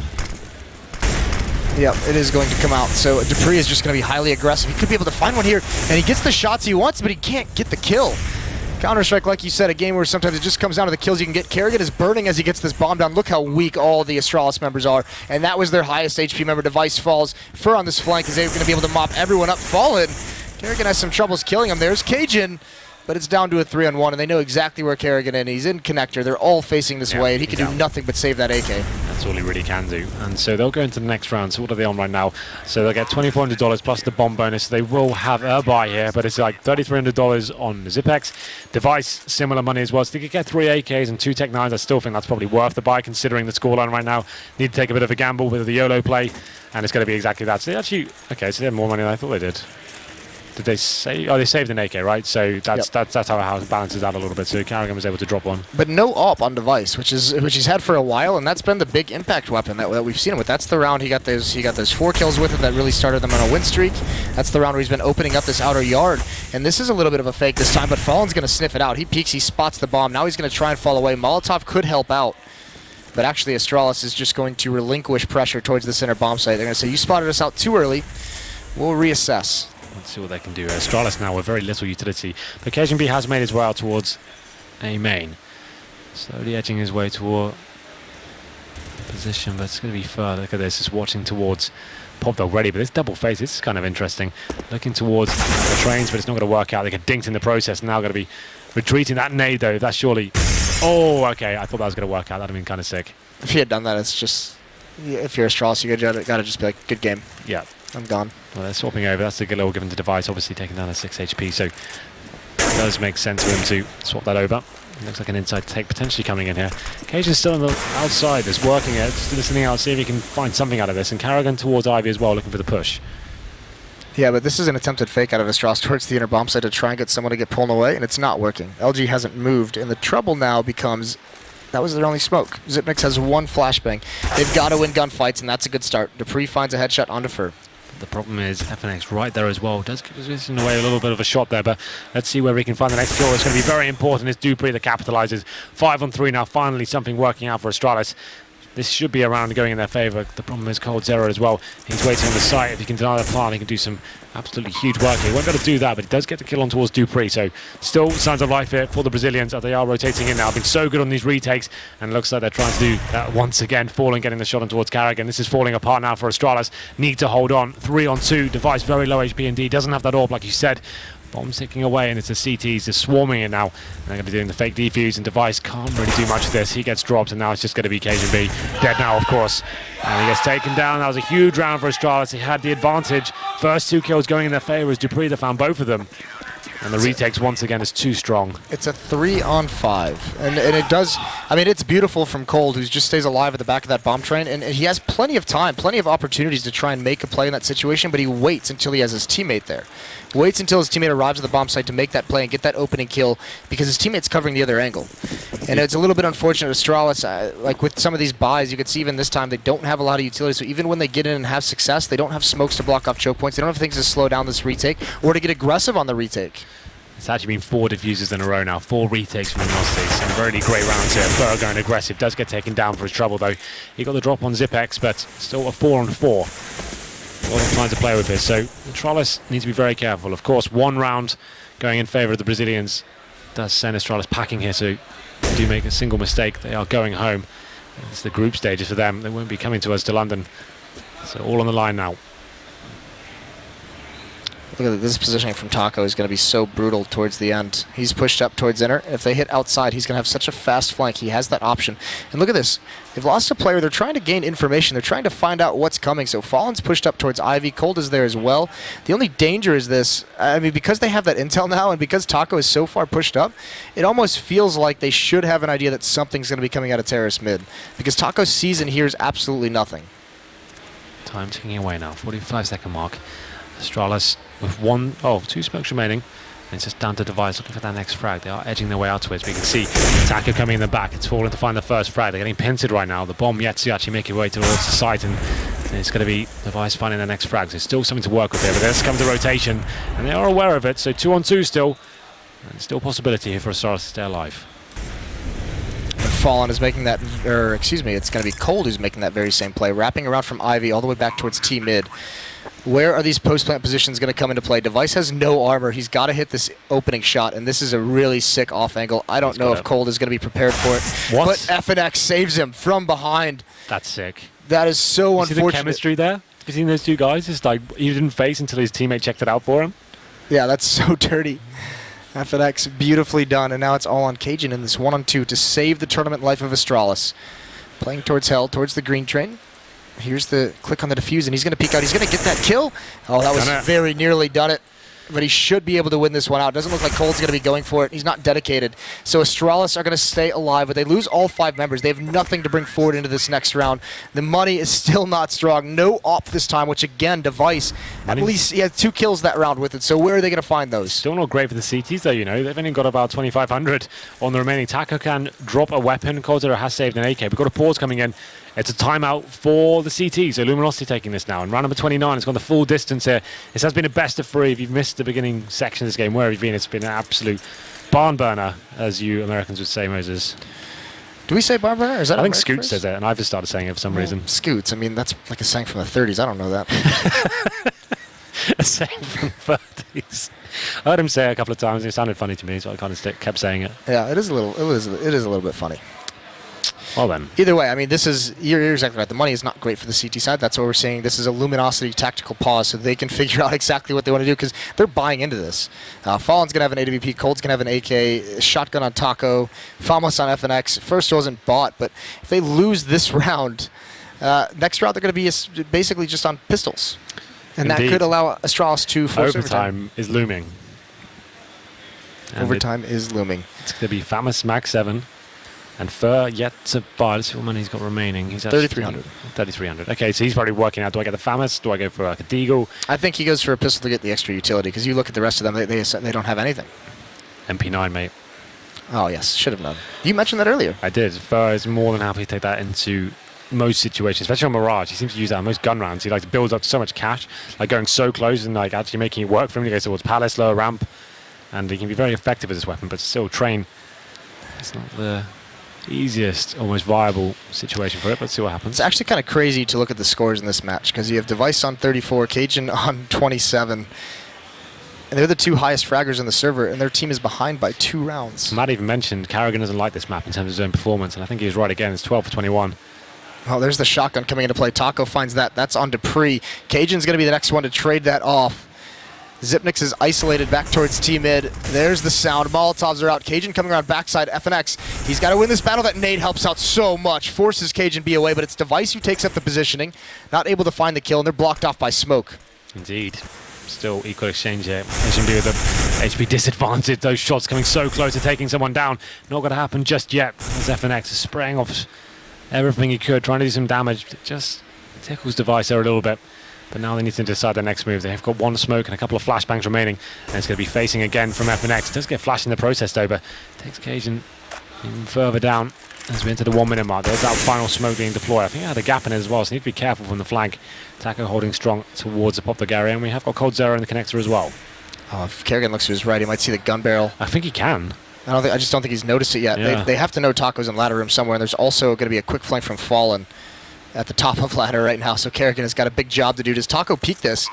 Yep, it is going to come out. So Dupree is just going to be highly aggressive. He could be able to find one here, and he gets the shots he wants, but he can't get the kill. Counter-Strike, like you said, a game where sometimes it just comes down to the kills you can get. Kerrigan is burning as he gets this bomb down. Look how weak all the Astralis members are, and that was their highest HP member. Device falls. Fur on this flank is going to be able to mop everyone up. Fallen. Kerrigan has some troubles killing him. There's Cajun, but it's down to a 3-on-1, and they know exactly where Kerrigan is. He's in connector. They're all facing this way, and he can do nothing but save that AK. That's all he really can do. And so they'll go into the next round. So what are they on right now? So they'll get $2,400 plus the bomb bonus. They will have a buy here, but it's like $3,300 on Zipex. Device, similar money as well. So they could get 3 AKs and 2 Tech 9s. I still think that's probably worth the buy considering the scoreline right now. Need to take a bit of a gamble with the YOLO play, and it's going to be exactly that. So they actually, okay, so they had more money than I thought they did. Did they say? Oh, they saved an AK, right? So that's how it balances out a little bit. So Kerrigan was able to drop one. But no AWP on Device, which he's had for a while, and that's been the big impact weapon that we've seen him with. That's the round he got those 4 kills with it that really started them on a win streak. That's the round where he's been opening up this outer yard. And this is a little bit of a fake this time, but Fallen's going to sniff it out. He peeks, he spots the bomb. Now he's going to try and fall away. Molotov could help out. But actually, Astralis is just going to relinquish pressure towards the center bomb site. They're going to say, you spotted us out too early. We'll reassess. Let's see what they can do. Astralis now with very little utility. But KGB has made his way out towards a main. Slowly edging his way toward position, but it's going to be further. Look at this, it's watching towards Pop already, but this double phase, this is kind of interesting. Looking towards the trains, but it's not going to work out. They get dinked in the process. Now going to be retreating. That nade, though, that's surely... Oh, okay, I thought that was going to work out. That would have been kind of sick. If he had done that, it's just... If you're Astralis, you got to just be like, good game. Yeah. I'm gone. Well, they're swapping over. That's the little given to Device, obviously taking down a 6 HP, so it does make sense for him to swap that over. It looks like an inside take potentially coming in here. Cage is still on the outside, just working it, just listening out, see if he can find something out of this. And Kerrigan towards Ivy as well, looking for the push. Yeah, but this is an attempted fake out of Astralis towards the inner bomb site to try and get someone to get pulled away, and it's not working. LG hasn't moved, and the trouble now becomes... That was their only smoke. Zipnix has 1 flashbang. They've got to win gunfights, and that's a good start. Dupree finds a headshot on Defer. The problem is FNX right there as well. Does give us in a way a little bit of a shot there, but let's see where we can find the next kill. It's going to be very important. It's Dupree that capitalizes. 5-on-3 now. Finally something working out for Astralis. This should be a round going in their favor. The problem is Cold Zero as well. He's waiting on the site. If he can deny the plant, he can do some absolutely huge work here. He won't be able to do that, but he does get the kill on towards Dupree. So still signs of life here for the Brazilians. They are rotating in now. Been so good on these retakes, and it looks like they're trying to do that once again. Falling, getting the shot on towards Kerrigan. This is falling apart now for Astralis. Need to hold on. 3-on-2. Device very low HP indeed. Doesn't have that orb like you said. Bombs ticking away, and it's the CTs just swarming it now. And they're going to be doing the fake defuse, and Device can't really do much of this. He gets dropped, and now it's just going to be Cajun B. Dead now, of course. And he gets taken down. That was a huge round for Astralis. He had the advantage. First 2 kills going in their favor as Dupree that found both of them. And the retakes once again is too strong. It's a 3-on-5. And it does, I mean, it's beautiful from Cold, who just stays alive at the back of that bomb train. And he has plenty of time, plenty of opportunities to try and make a play in that situation, but he waits until he has his teammate there. Waits until his teammate arrives at the bomb site to make that play and get that opening kill because his teammate's covering the other angle. And it's a little bit unfortunate. Astralis, like with some of these buys, you can see even this time they don't have a lot of utility. So even when they get in and have success, they don't have smokes to block off choke points. They don't have things to slow down this retake or to get aggressive on the retake. It's actually been 4 diffusers in a row now. 4 retakes from Luminosity. Some really great rounds here. Burr going aggressive. Does get taken down for his trouble though. He got the drop on Zipex, but still a 4-on-4. A lot of time to play with this, so Astralis needs to be very careful. Of course, 1 round going in favour of the Brazilians does send Astralis packing here, so if they do make a single mistake, they are going home. It's the group stages for them. They won't be coming to us to London. So all on the line now. Look at this positioning from Taco is going to be so brutal towards the end. He's pushed up towards inner. If they hit outside, he's going to have such a fast flank. He has that option. And look at this. They've lost a player. They're trying to gain information. They're trying to find out what's coming. So Fallen's pushed up towards Ivy. Cold is there as well. The only danger is this. I mean, because they have that intel now and because Taco is so far pushed up, it almost feels like they should have an idea that something's going to be coming out of Terrace mid. Because Taco sees and hears absolutely nothing. Time ticking away now. 45-second mark. Astralis with 2 smokes remaining. And it's just down to Device looking for that next frag. They are edging their way out to it. We can see Taco coming in the back. It's falling to find the first frag. They're getting pincered right now. The bomb yet to actually make its way towards the site, and it's going to be Device finding the next frag. There's still something to work with here, but there's comes the rotation, and they are aware of it. So 2-on-2 still, and still possibility here for Astralis to stay alive. Fallen is making that, or excuse me, it's going to be Cold who's making that very same play, wrapping around from Ivy all the way back towards T mid. Where are these post-plant positions going to come into play? Device has no armor. He's got to hit this opening shot, and this is a really sick off angle. I don't know if Cold is going to be prepared for it. What? But FNX saves him from behind. That's sick. That is so You unfortunate. see the chemistry there? Have you seen those two guys? It's like he didn't face until his teammate checked it out for him. Yeah, that's so dirty. FNX, beautifully done, and now it's all on Cajun in this 1-on-2 to save the tournament life of Astralis. Playing towards Hell, towards the green train. Here's the click on the defuse, and he's going to peek out. He's going to get that kill. Oh, that was very nearly done it. But he should be able to win this one out. Doesn't look like Cold's going to be going for it. He's not dedicated. So Astralis are going to stay alive, but they lose all 5 members. They have nothing to bring forward into this next round. The money is still not strong. No op this time, which again, Device, at least he had 2 kills that round with it. So where are they going to find those? Still not great for the CTs though, you know. They've only got about 2,500 on the remaining. Taco can drop a weapon. Cold Zero has saved an AK. We've got a pause coming in. It's a timeout for the CT. So Luminosity taking this now. And round number 29 has gone the full distance here. This has been a best of 3. If you've missed the beginning section of this game, where have you been? It's been an absolute barn burner, as you Americans would say, Moses. Do we say barn burner? Is that I think American Scoot phrase? says it, and I've just started saying it for some reason. Scoots. I mean, that's like a saying from the 30s. I don't know that. A saying from the 30s. I heard him say it a couple of times, and it sounded funny to me, so I kind of kept saying it. Yeah, it is a little bit funny. Well then. Either way, I mean, you're exactly right. The money is not great for the CT side. That's what we're saying. This is a Luminosity tactical pause, so they can figure out exactly what they want to do because they're buying into this. Fallen's going to have an AWP, Cold's going to have an AK, shotgun on Taco, Famos on FNX. First wasn't bought, but if they lose this round, next round they're going to be basically just on pistols. And Indeed. that could allow Astralis to force Overtime is looming. And Overtime is looming. It's going to be Famous Max 7. And Fur yet to buy. Let's see what money he's got remaining. He's 3,300. 3,300. Okay, so he's probably working out. Do I get the Famous? Do I go for like a Deagle? I think he goes for a pistol to get the extra utility because you look at the rest of them, they don't have anything. MP9, mate. Oh, yes. Should have known. You mentioned that earlier. I did. Fur is more than happy to take that into most situations, especially on Mirage. He seems to use that on most gun rounds. He likes to build up so much cash, like going so close and like actually making it work for him. He goes towards Palace, lower ramp, and he can be very effective with this weapon, but still train. It's not the easiest, almost viable situation for it. Let's see what happens. It's actually kind of crazy to look at the scores in this match because you have Device on 34, Cajun on 27, and they're the 2 highest fraggers on the server, and their team is behind by 2 rounds. Matt even mentioned Carrigan doesn't like this map in terms of his own performance, and I think he was right again. It's 12 for 21. Oh, there's the shotgun coming into play. Taco finds that. That's on Dupree. Cajun's going to be the next one to trade that off. Zipnix is isolated back towards T-mid. There's the sound. Molotovs are out. Cajun coming around backside. FNX. He's got to win this battle. That nade helps out so much. Forces Cajun B away, but it's Device who takes up the positioning. Not able to find the kill, and they're blocked off by smoke. Indeed. Still equal exchange here. HMD with the HP disadvantage. Those shots coming so close to taking someone down. Not going to happen just yet. As FNX is spraying off everything he could, trying to do some damage. It just tickles Device there a little bit. But now they need to decide their next move. They've got 1 smoke and a couple of flashbangs remaining. And it's going to be facing again from FNX. It does get flashed in the process though, but takes Cajun even further down as we enter the 1 minute mark. There's that final smoke being deployed. I think it had a gap in it as well, so you need to be careful from the flank. Taco holding strong towards the Poplar area, and we have got Cold Zero in the connector as well. Oh, if Kerrigan looks to his right, he might see the gun barrel. I think he can. I just don't think he's noticed it yet. Yeah. They have to know Taco's in ladder room somewhere, and there's also going to be a quick flank from Fallen at the top of ladder right now, so Kerrigan has got a big job to do. Does Taco peek this?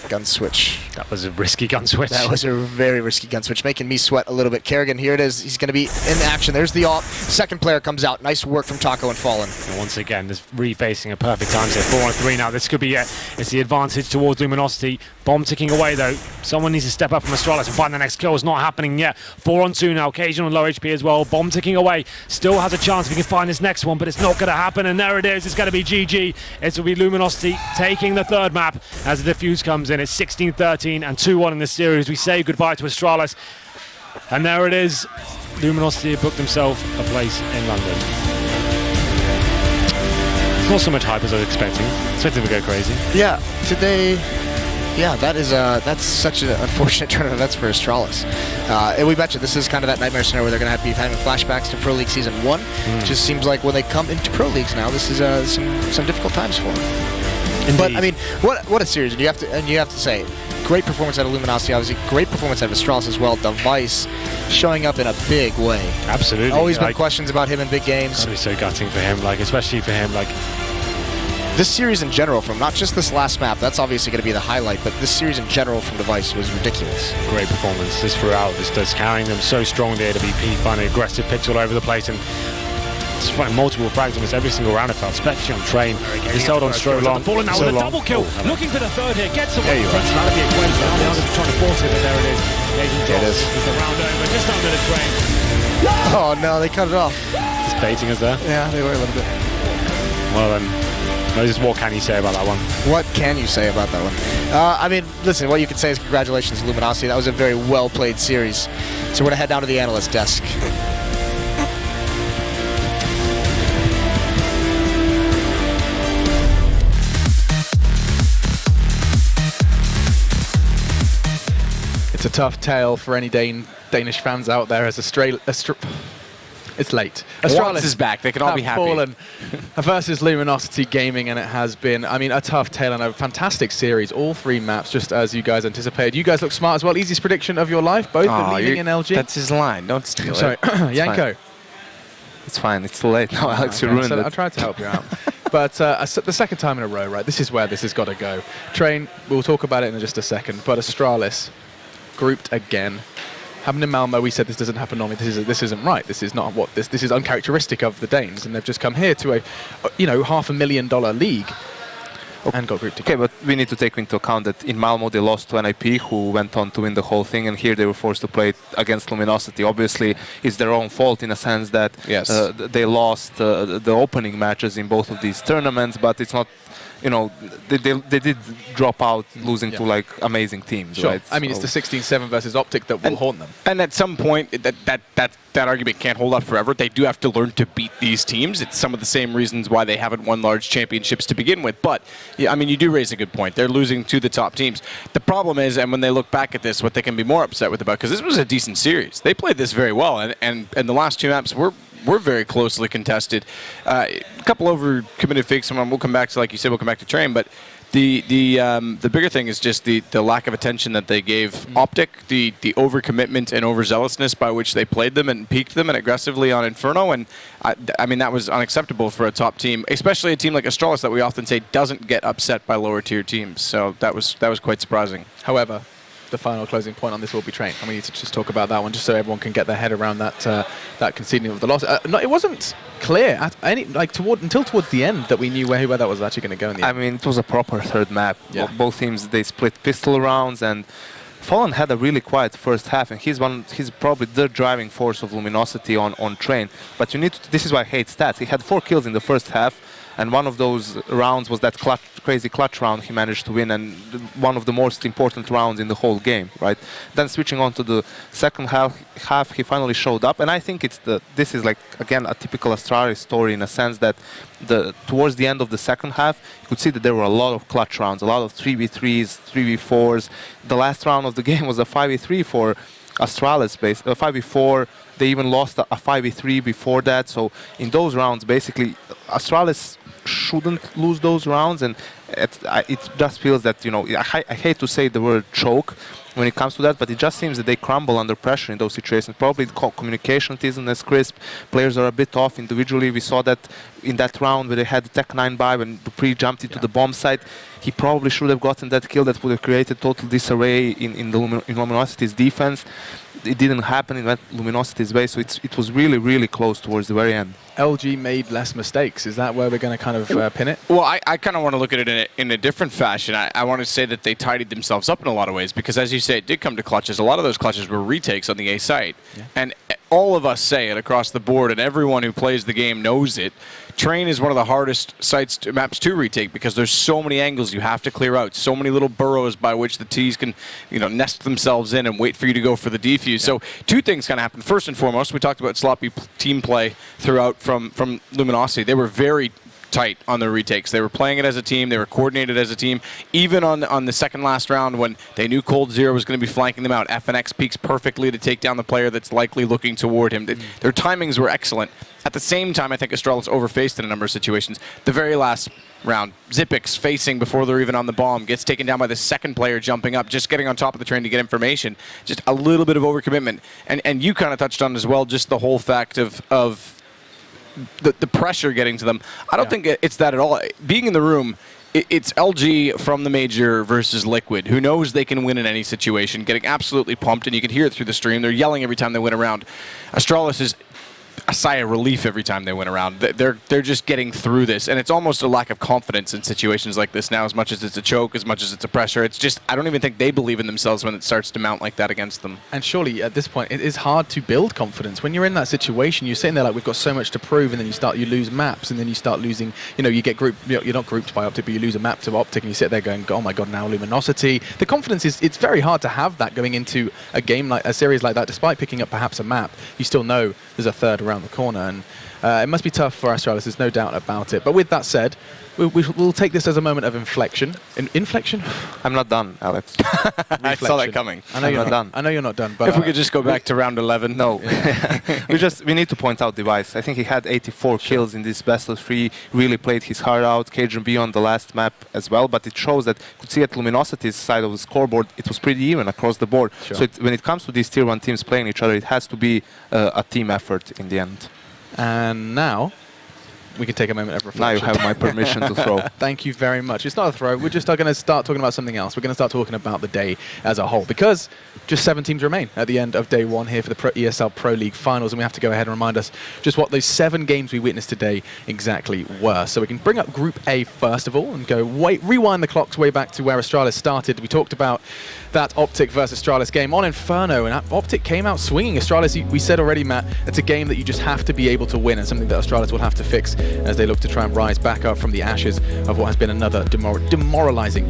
Gun switch. That was a risky gun switch. That was a very risky gun switch, making me sweat a little bit. Kerrigan, here it is. He's going to be in action. There's the op. Second player comes out. Nice work from Taco and Fallen. And once again, this refacing a perfect time here. 4-on-3 now. This could be it. It's the advantage towards Luminosity. Bomb ticking away though. Someone needs to step up from Astralis and find the next kill. It's not happening yet. 4-on-2 now. Cajun on low HP as well. Bomb ticking away. Still has a chance if he can find this next one, but it's not going to happen. And there it is. It's going to be GG. It will be Luminosity taking the 3rd map as the defuse comes in. It's 16-13 and 2-1 in this series. We say goodbye to Astralis. And there it is. Luminosity booked themselves a place in London. It's not so much hype as I was expecting. Expecting to go crazy. Yeah, today... Yeah, that's such an unfortunate turn of events for Astralis. And we mentioned this is kind of that nightmare scenario where they're going to have to be having flashbacks to Pro League Season 1. It just seems like when they come into Pro Leagues now, this is some difficult times for them. Indeed. But I mean, what a series! And you have to say, great performance out of Luminosity, obviously great performance out of Astralis as well. Device showing up in a big way. Absolutely. Always been questions about him in big games. That'd be so gutting for him, like especially for him, like this series in general, from not just this last map, that's obviously going to be the highlight, but this series in general from Device was ridiculous. great performance this throughout. This does carrying them so strong there to be fun, aggressive pitch all over the place, and it's like multiple frags almost every single round it felt, especially on Train. He's held on so long. Fallen now so with a long. double kill, looking for the third here, gets away. There you are. That'll be a great round. The others are trying to force it, but there it is. It is. With the round over, just under the Train. Oh no, they cut it off. Just baiting us there. Yeah, they were a little bit. Well then, Moses, what can you say about that one? What can you say about that one? I mean, listen, what you can say is congratulations to Luminosity. That was a very well-played series. So we're going to head down to the analyst desk. It's a tough tale for any Danish fans out there as it's late. Astralis is back. They can all be happy. Fallen versus Luminosity Gaming, and it has been, I mean, a tough tale and a fantastic series. All 3 maps, just as you guys anticipated. You guys look smart as well. Easiest prediction of your life, both believing in LG. That's his line. Don't steal Sorry, it. Yanko. It's fine. It's too late now, Alex. You Okay, ruined so it. I tried to help you out. But the second time in a row, right, this is where this has got to go. Train, we'll talk about it in just a second, but Astralis grouped again. Happened in Malmo, we said this doesn't happen normally. This isn't right. This is not what this is uncharacteristic of the Danes, and they've just come here to a, $500,000 league and got grouped Okay, together. but we need to take into account that in Malmo they lost to NIP, who went on to win the whole thing, and here they were forced to play against Luminosity. Obviously, it's their own fault in a sense that Yes. they lost the opening matches in both of these tournaments, but it's not. They did drop out, losing to like amazing teams, Sure. right? I mean, it's the 16-7 versus Optic that will haunt them. And at some point, that argument can't hold up forever. They do have to learn to beat these teams. It's some of the same reasons why they haven't won large championships to begin with. But, yeah, I mean, you do raise a good point. They're losing to the top teams. The problem is, and when they look back at this, what they can be more upset with about, because this was a decent series. They played this very well, and the last 2 maps were very closely contested. A couple overcommitted fakes. We'll come back to, like you said, we'll come back to Train. But the bigger thing is just the lack of attention that they gave Optic, the overcommitment and overzealousness by which they played them and peaked them and aggressively on Inferno. And I mean, that was unacceptable for a top team, especially a team like Astralis that we often say doesn't get upset by lower tier teams. So that was quite surprising. However, the final closing point on this will be Train, and we need to just talk about that one just so everyone can get their head around that conceding of the loss. No, it wasn't clear at until towards the end that we knew where that was actually going to go in the end. I mean, it was a proper third map. Yeah. Both teams, they split pistol rounds, and Fallen had a really quiet first half, and he's probably the driving force of Luminosity on Train. But this is why I hate stats. He had 4 kills in the first half, and one of those rounds was that crazy clutch round he managed to win, and one of the most important rounds in the whole game, right? Then switching on to the second half, he finally showed up, and I think this is like, again, a typical Astralis story in a sense that towards the end of the second half, you could see that there were a lot of clutch rounds, a lot of 3v3s, 3v4s. The last round of the game was a 5v3 for Astralis, 5v4. They even lost a 5v3 before that. So in those rounds, basically, Astralis shouldn't lose those rounds, and it just feels that, I hate to say the word choke when it comes to that, but it just seems that they crumble under pressure in those situations. Probably the communication isn't as crisp. Players are a bit off individually. We saw that in that round where they had the Tech 9 buy when Dupree jumped into the bomb site. He probably should have gotten that kill that would have created total disarray in Luminosity's defense. It didn't happen. It went Luminosity's way, so it was really, really close towards the very end. LG made less mistakes. Is that where we're going to kind of pin it? Well, I kind of want to look at it in a different fashion. I want to say that they tidied themselves up in a lot of ways because, as you say, it did come to clutches. A lot of those clutches were retakes on the A site. Yeah. And all of us say it across the board, and everyone who plays the game knows it. Train is one of the hardest maps to retake because there's so many angles you have to clear out, so many little burrows by which the T's can, nest themselves in and wait for you to go for the defuse. Yeah. So 2 things kind of happen. First and foremost, we talked about sloppy team play throughout from Luminosity. They were very tight on the retakes. They were playing it as a team. They were coordinated as a team. Even on the second last round when they knew Cold Zero was going to be flanking them out, FNX peaks perfectly to take down the player that's likely looking toward him. Their timings were excellent. At the same time, I think Astralis overfaced in a number of situations. The very last round, Zipix facing before they're even on the bomb, gets taken down by the second player jumping up, just getting on top of the train to get information. Just a little bit of overcommitment. And you kind of touched on as well, just the whole fact of the pressure getting to them. I don't think it's that at all. Being in the room, it's LG from the major versus Liquid, who knows they can win in any situation, getting absolutely pumped, and you can hear it through the stream. They're yelling every time they win a round. Astralis is a sigh of relief every time they win a round. They're just getting through this, and it's almost a lack of confidence in situations like this now, as much as it's a choke, as much as it's a pressure. It's just, I don't even think they believe in themselves when it starts to mount like that against them. And surely at this point it is hard to build confidence when you're in that situation. You're sitting there like, we've got so much to prove, and then you lose maps, and then you start losing, you get grouped, you're not grouped by Optic, but you lose a map to Optic, and you sit there going, oh my god, now Luminosity. The confidence it's very hard to have that going into a game like a series like that. Despite picking up perhaps a map, you still know there's a third around the corner, and it must be tough for Astralis, there's no doubt about it. But with that said, we'll take this as a moment of inflection. Inflection? I'm not done, Alex. I saw that coming. I know you're not done. I know you're not done. But if we could just go back to round 11. No. we need to point out Device. I think he had 84 kills in this best of 3, really played his heart out. KGB on the last map as well, but it shows that you could see at Luminosity's side of the scoreboard, it was pretty even across the board. Sure. So when it comes to these tier 1 teams playing each other, it has to be a team effort in the end. And now we can take a moment of reflection. Now you have my permission to throw. Thank you very much. It's not a throw. We're just going to start talking about something else. We're going to start talking about the day as a whole, because just 7 teams remain at the end of day 1 here for the ESL Pro League Finals, and we have to go ahead and remind us just what those 7 games we witnessed today exactly were. So we can bring up Group A first of all and go rewind the clocks way back to where Astralis started. We talked about that Optic versus Astralis game on Inferno, and Optic came out swinging. Astralis, we said already, Matt, it's a game that you just have to be able to win, and something that Astralis will have to fix as they look to try and rise back up from the ashes of what has been another demoralizing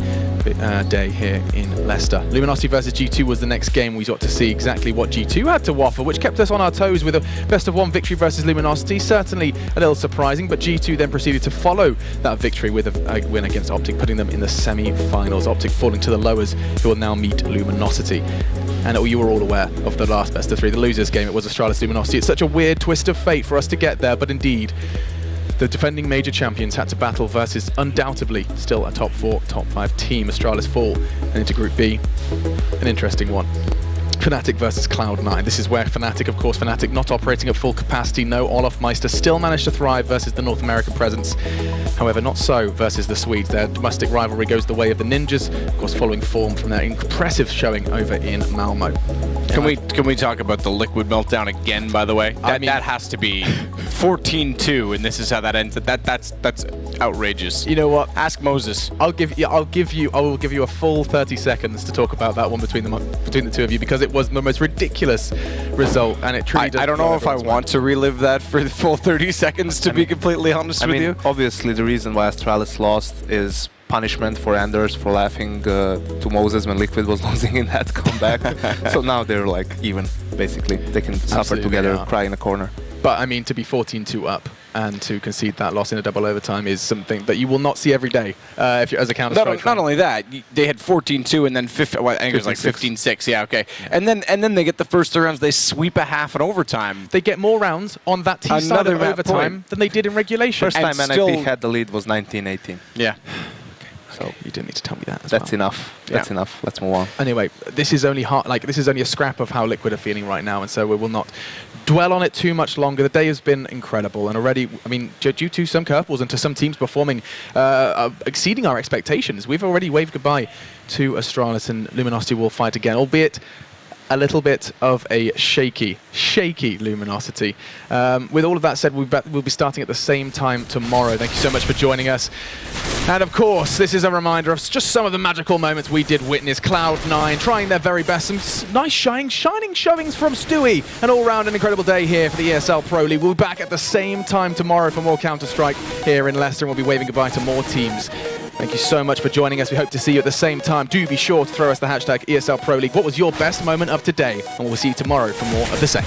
day here in Leicester. Luminosity versus G2 was the next game. We got to see exactly what G2 had to offer, which kept us on our toes with a best-of-1 victory versus Luminosity. Certainly a little surprising, but G2 then proceeded to follow that victory with a win against Optic, putting them in the semi-finals. Optic falling to the lowers, who will now meet Luminosity. And you were all aware of the last best of 3, the losers game. It was Astralis Luminosity. It's such a weird twist of fate for us to get there, but indeed, the defending major champions had to battle versus undoubtedly still a top 4, top 5 team. Astralis fall and into Group B. An interesting one. Fnatic versus Cloud9. This is where Fnatic, of course, Fnatic not operating at full capacity. No Olaf Meister, still managed to thrive versus the North American presence. However, not so versus the Swedes. Their domestic rivalry goes the way of the Ninjas, of course, following form from their impressive showing over in Malmo. Can we talk about the Liquid meltdown again, by the way? That has to be 14-2, and this is how that ends. That's outrageous. You know what? Ask Moses. I will give you a full 30 seconds to talk about that one between the two of you, because it was the most ridiculous result, and it truly does. I don't know if I want to relive that for the full 30 seconds, to be completely honest with you. Obviously, the reason why Astralis lost is punishment for Anders for laughing to Moses when Liquid was losing in that comeback. So now they're like even, basically. They can suffer together, cry in a corner. But I mean, to be 14-2 up and to concede that loss in a double overtime is something that you will not see every day if you're as a Counter-Strike. Not only that, they had 14-2 and then I think it was like 15-6. Yeah, okay. Yeah. And then they get the first 3 rounds. They sweep a half in overtime. They get more rounds on that T side of overtime than they did in regulation. First time NIP had the lead was 19-18. Yeah. So you didn't need to tell me that. That's enough. That's enough. Let's move on. Anyway, this is only this is only a scrap of how Liquid are feeling right now, and so we will not dwell on it too much longer. The day has been incredible, and already, I mean, due to some curveballs and to some teams performing exceeding our expectations, we've already waved goodbye to Astralis, and Luminosity will fight again, albeit a little bit of a shaky Luminosity. With all of that said, we'll be starting at the same time tomorrow. Thank you so much for joining us. And of course, this is a reminder of just some of the magical moments we did witness. Cloud9 trying their very best. Some nice shining showings from Stewie. An all-round and incredible day here for the ESL Pro League. We'll be back at the same time tomorrow for more Counter-Strike here in Leicester, and we'll be waving goodbye to more teams. Thank you so much for joining us. We hope to see you at the same time. Do be sure to throw us the hashtag ESL Pro League. What was your best moment of today? And we'll see you tomorrow for more of the same.